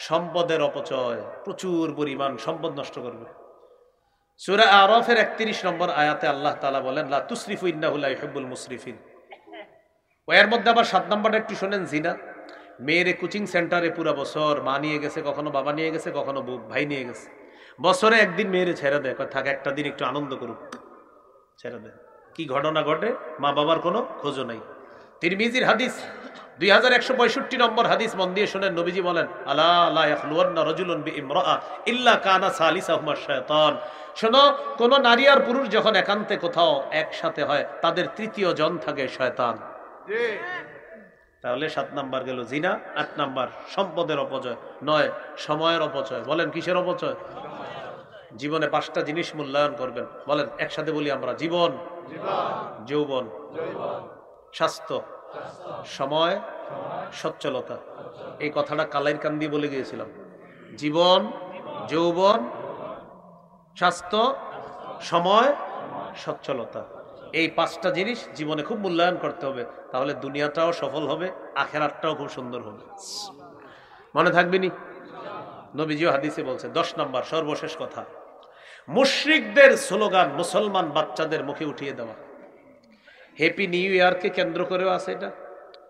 সম্পদের অপচয়, প্রচুর পরিমাণ সম্পদ নষ্ট করবে। সূরা আরাফের 31 নম্বর আয়াতে আল্লাহ তাআলা বলেন লা তুসরিফু ইন্নাহু লা ইউহিব্বুল মুসরিফিন। এর মধ্যে আবার 7 নম্বরটা একটু শুনেন, জিনা। মেয়েরে কোচিং সেন্টারে পুরো বছর মা নিয়ে গেছে, কখনো বাবা নিয়ে গেছে, কখনো ভাই নিয়ে গেছে। বছরে একদিন মেয়েরে ছেড়ে দেয়, থাক একটা দিন একটু আনন্দ করুক, ছেড়ে দেয়। কি ঘটনা ঘটে? মা বাবার কোনো খোঁজও নাই। তিরমিজির হাদিস 2165 নম্বর হাদিস, মন দিয়ে শুনেন। নবীজি বলেন আলা লা ইয়াখলুওয়ান্না রাজুলুন বিইমরাআ ইল্লা কানা সালিসাহুমা শায়তান। শোনো, কোন নারী আর পুরুষ যখন একান্তে কোথাও একসাথে হয়, তাদের তৃতীয় জন থাকে শয়তান। তাহলে 7 নাম্বার গেল জিনা, 8 নাম্বার সম্পদের অপচয়, 9 সময়ের অপচয়। বলেন কিসের অপচয়? জীবনে 5টা জিনিস মূল্যায়ন করবেন। বলেন একসাথে বলি আমরা, জীবন, যৌবন, স্বাস্থ্য, সময়, সচ্ছলতা। এই কথাটা কালাইর কান্দি বলে গিয়েছিলাম। জীবন, যৌবন, স্বাস্থ্য, সময়, সচ্ছলতা। এই 5টা জিনিস জীবনে খুব মূল্যায়ন করতে হবে, তাহলে দুনিয়াটাও সফল হবে, আখেরাতটাও খুব সুন্দর হবে। মনে থাকবে নি? নবীজিও হাদিসে বলছে। 10 নম্বর সর্বশেষ কথা, মুশরিকদের স্লোগান মুসলমান বাচ্চাদের মুখে উঠিয়ে দেওয়া। হ্যাপি নিউ ইয়ারকে কেন্দ্র করেও আছে এটা,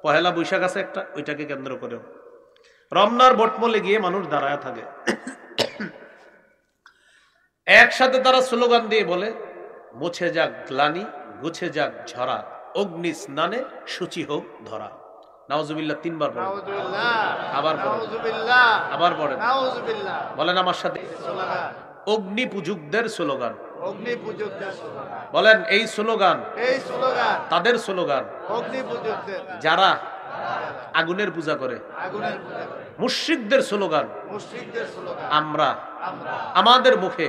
পহেলা বৈশাখ আছে একটা, ওইটাকে কেন্দ্র করেও। রমনার বটমলে গিয়ে মানুষ দাঁড়ায় থাকে, একসাথে তারা স্লোগান দিয়ে বলে, মুছে যাক গ্লানি, গুছে যাক ঝরা, অগ্নি স্নানে সূচি হোক ধরা। নাউজুবিল্লাহ 3 বার পড়েন, আবার আবার পড়েন, বলেন আমার সাথে, অগ্নি পূজকদের স্লোগান। বলেন এই স্লোগান তাদের স্লোগান যারা আগুনের পূজা করে, মুশরিকদের স্লোগান আমরা আমাদের মুখে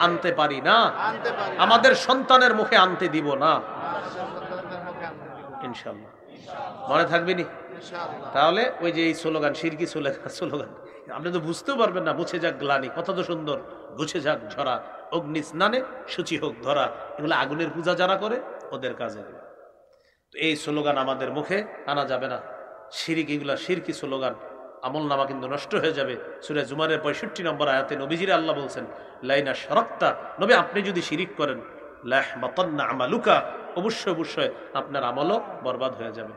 আনতে পারি না, আমাদের সন্তানের মুখে আনতে দিব না, ইনশাআল্লাহ। মনে থাকবে নি? তাহলে ওই যে এই স্লোগান, শিরকি স্লোগান আপনি তো বুঝতেও পারবেন না। মুছে যাক গ্লানি, কত তো সুন্দর, গুছে যাক ঝরা, অগ্নি স্নানে সূচি হোক ধরা, এগুলো আগুনের পূজা যারা করে ওদের কাজে। তো এই স্লোগান আমাদের মুখে আনা যাবে না। শিরিক, এগুলা শিরকি স্লোগান, আমল নামা কিন্তু নষ্ট হয়ে যাবে। সূরা জুমারের 65 নম্বর আয়াতে নবীজির আল্লাহ বলছেন, লাইনা শারাকতা, নবী আপনি যদি শিরিক করেন, লাহবাতান্না আমালুকা, অবশ্যই অবশ্যই আপনার আমলও বরবাদ হয়ে যাবে।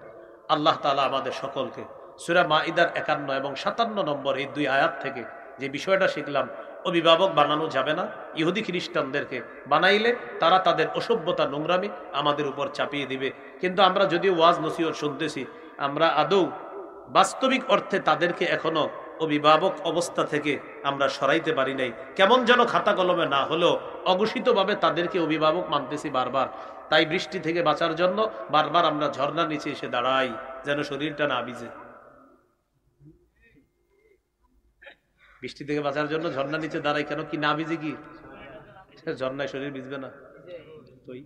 আল্লাহ তাআলা আমাদের সকলকে সূরা মাইদার 51 এবং 57 নম্বর এই 2 আয়াত থেকে যে বিষয়টা শিখলাম, অভিভাবক বানানো যাবে না। ইহুদি খ্রিস্টানদেরকে বানাইলে তারা তাদের অসভ্যতা, নোংরামি আমাদের উপর চাপিয়ে দিবে। কিন্তু আমরা যদিও ওয়াজ নসিহত শুনতেছি, আমরা আদৌ বাস্তবিক অর্থে তাদেরকে এখনো অভিভাবক অবস্থা থেকে আমরা সরাইতে পারি নাই। কেমন যেন খাতা কলমে না হলেও অঘোষিতভাবে তাদেরকে অভিভাবক মানতেছি বারবার। তাই বৃষ্টি থেকে বাঁচার জন্য বারবার আমরা ঝর্ণার নিচে এসে দাঁড়াই, যেন শরীরটা না ভিজে। বৃষ্টি থেকে বাঁচার জন্য ঝর্ণার নিচে দাঁড়াই কেন? কি না ভিজে? কি ঝর্ণায় শরীর ভিজবে না? তুই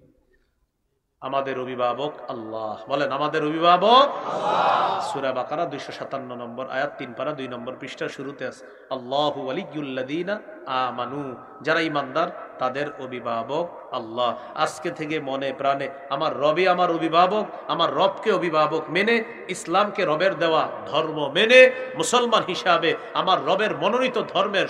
আমাদের অভিভাবক আল্লাহ। বলেন আমাদের অভিভাবক সূরা বাকারা 257 নম্বর আয়াত 3 পারা 2 নম্বর পৃষ্ঠার শুরুতে আছে, আল্লাহু ওয়ালিয়ুল্লাযীনা আমানু, যারা ঈমানদার তাদের অভিভাবক আল্লাহ। আজকে থেকে মনে প্রাণে আমার রবই আমার অভিভাবক, আমার রবকে অভিভাবক মেনে, ইসলামকে রবের দেওয়া ধর্ম মেনে, মুসলমান হিসাবে আমার রবের মনোনীত ধর্মের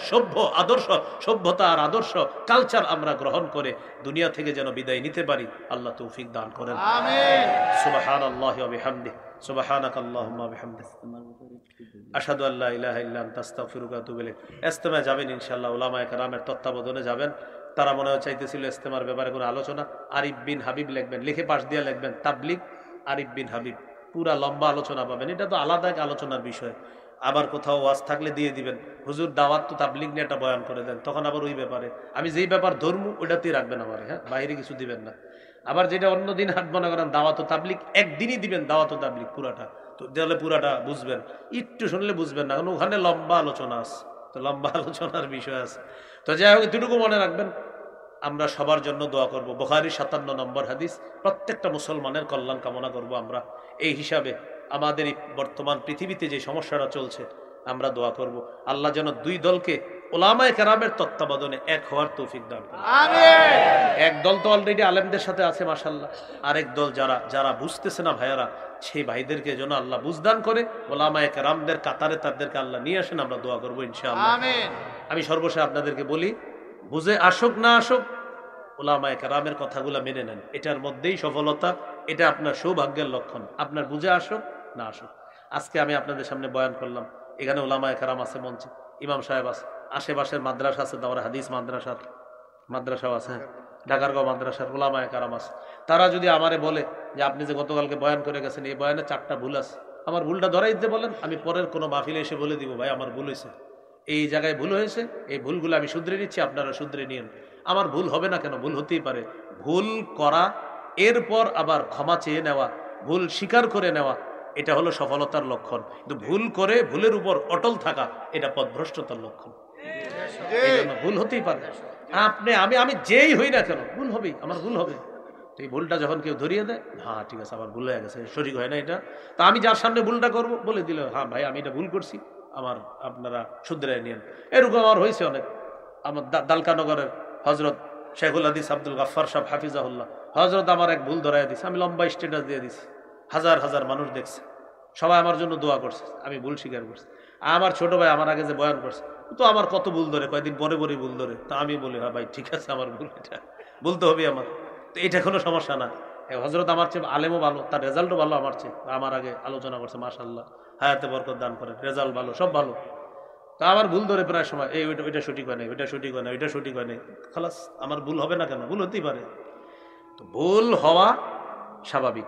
সভ্যতা আর আদর্শ কালচার আমরা গ্রহণ করে দুনিয়া থেকে যেন বিদায় নিতে পারি। আল্লাহ তৌফিক দান করেন, আমিন। সুবহানাল্লাহি ওয়া বিহামদিহি, সুবহানাকাল্লাহুম্মা ওয়া বিহামদিক, আশহাদু আল্লা ইলাহা ইল্লা আনতা আস্তাগফিরুকা ওয়া আতুবু ইলাইক। ইজতেমায় যাবেন ইনশাআল্লাহ, উলামায়ে কেরামের তত্ত্বাবধানে যাবেন। তারা মনে হয় চাইতেছিল ইজতেমার ব্যাপারে কোনো আলোচনা। আরিফ বিন হাবিব লিখবেন, লিখে পাশ দিয়ে লিখবেন তাবলিগ আরিফ বিন হাবিব, পুরা লম্বা আলোচনা পাবেন। এটা তো আলাদা এক আলোচনার বিষয়। আবার কোথাও ওয়াজ থাকলে দিয়ে দিবেন, হুজুর দাওয়াত তো তাবলিগ নিয়ে একটা বয়ান করে দেন, তখন আবার ওই ব্যাপারে আমি যেই ব্যাপার ধর্ম ওইটাতেই রাখবেন আমার, হ্যাঁ, বাইরে কিছু দিবেন না। আবার যেটা অন্যদিন হাট মনে করেন দাওয়াত তাবলিগ, একদিনই দিবেন দাওয়াত তাবলিগ পুরাটা, তো তাহলে পুরাটা বুঝবেন, একটু শুনলে বুঝবেন না, কারণ ওখানে লম্বা আলোচনা আছে, তো লম্বা আলোচনার বিষয় আছে। তো যাই হোক, এটুকু মনে রাখবেন, আমরা সবার জন্য দোয়া করব। বুখারী 57 নম্বর হাদিস, প্রত্যেকটা মুসলমানের কল্যাণ কামনা করব আমরা। এই হিসাবে আমাদের বর্তমান পৃথিবীতে যে সমস্যাটা চলছে, আমরা দোয়া করব আল্লাহ যেন দুই দলকে উলামায়ে কেরামের তত্ত্বাবধানে এক হওয়ার তৌফিক দান করেন, আমিন। এক দল তো অলরেডি আলেমদের সাথে আছে মাশাআল্লাহ, আরেক দল যারা বুঝতেছে না ভাইয়ারা, সেই ভাইদেরকে যেন আল্লাহ বুঝদান করে উলামায়ে কেরামদের কাতারে তাদেরকে আল্লাহ নিয়ে আসেন। আমরা দোয়া করব ইনশাআল্লাহ, আমিন। আমি সর্বশেষ আপনাদেরকে বলি, বুঝে আসুক না আসুক, উলামায়ে কেরামের কথাগুলো মেনে নেন, এটার মধ্যেই সফলতা, এটা আপনার সৌভাগ্যের লক্ষণ। আপনার বুঝে আসুক না আসুক। আজকে আমি আপনাদের সামনে বয়ান করলাম, এখানে উলামায়ে কেরাম আছে মঞ্চে, ইমাম সাহেব আছে, আশেপাশের মাদ্রাসা আছে, দাওরা হাদিস মাদ্রাসাও আছে, ঢাকারগাঁও মাদ্রাসার উলামায়ে কেরাম আছে। তারা যদি আমারে বলে যে আপনি যে গতকালকে বয়ান করে গেছেন, এই বয়ানে 4টা ভুল আছে, আমার ভুলটা ধরাই দিতে বলেন, আমি পরের কোনো মাহফিলে এসে বলে দিব, ভাই আমার ভুল হয়েছে, এই জায়গায় ভুল হয়েছে, এই ভুলগুলো আমি শুধরে নিচ্ছি, আপনারা শুধরে নিন। আমার ভুল হবে না কেন? ভুল হতেই পারে। ভুল করা, এরপর আবার ক্ষমা চেয়ে নেওয়া, ভুল স্বীকার করে নেওয়া, এটা হলো সফলতার লক্ষণ। কিন্তু ভুল করে ভুলের উপর অটল থাকা, এটা পথভ্রষ্টতার লক্ষণ। ভুল হতেই পারে, আমি যেই হই না কেন, ভুল হবেই, আমার ভুল হবে। তো এই ভুলটা যখন কেউ ধরিয়ে দেয়, হ্যাঁ ঠিক আছে আমার ভুল হয়ে গেছে, সঠিক হয় না এটা, তা আমি যার সামনে ভুলটা করবো বলে দিল, হ্যাঁ ভাই আমি এটা ভুল করছি, আপনারা শুধরায় নিন। এরকম আমার হয়েছে অনেক। আমার দালকানগরের হজরত শেখুল হাদিস আব্দুল গাফফার সাহেব হাফিজাহুল্লাহ, হযরত আমার এক ভুল ধরাইয়া দিছে, আমি লম্বা স্ট্যাটাস দিয়ে দিছি, হাজার হাজার মানুষ দেখছে, সবাই আমার জন্য দোয়া করছে, আমি ভুল স্বীকার করছি। আমার ছোট ভাই আমার আগে যে বয়ান করছে, তো আমার কত ভুল ধরে, কয়েকদিন পরে পরে ভুল ধরে, তা আমি বলি হ্যাঁ ভাই ঠিক আছে, আমার ভুল, এটা বলতে হবে আমার, তো এটা কোনো সমস্যা না। হযরত আমার চেয়ে আলেমও ভালো, তার রেজাল্টও ভালো আমার চেয়ে, আমার আগে আলোচনা করছে, মাশাআল্লাহ, হায়াতে বরকত দান করেন, রেজাল্ট ভালো, সব ভালো। তা আমার ভুল ধরে প্রায় সময়, এই ওইটা সঠিক হয় নাই, ওইটা সঠিক হয় না, ওইটা সঠিক হয় নাই, খালাস, আমার ভুল হবে না কেন? ভুল হতেই পারে। তো ভুল হওয়া স্বাভাবিক,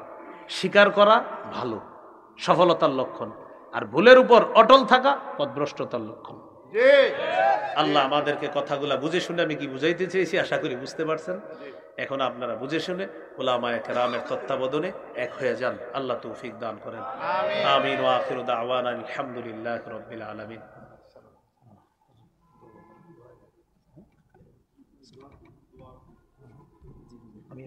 স্বীকার করা ভালো, সফলতার লক্ষণ, আর ভুলের উপর অটল থাকা পথভ্রষ্টতার লক্ষণ। আল্লাহ আমাদেরকে কথাগুলা বুঝে শুনে, আমি কি বুঝাইতে চেয়েছি আশা করি বুঝতে পারছেন। এখন আপনারা বুঝে শুনে উলামায়ে কেরামের তত্ত্বাবধানে এক হয়ে যান, আল্লাহ তৌফিক দান করেন। আমিন ওয়া আখিরু দাওয়ানা আলহামদুলিল্লাহি রাব্বিল আলামিন। আমি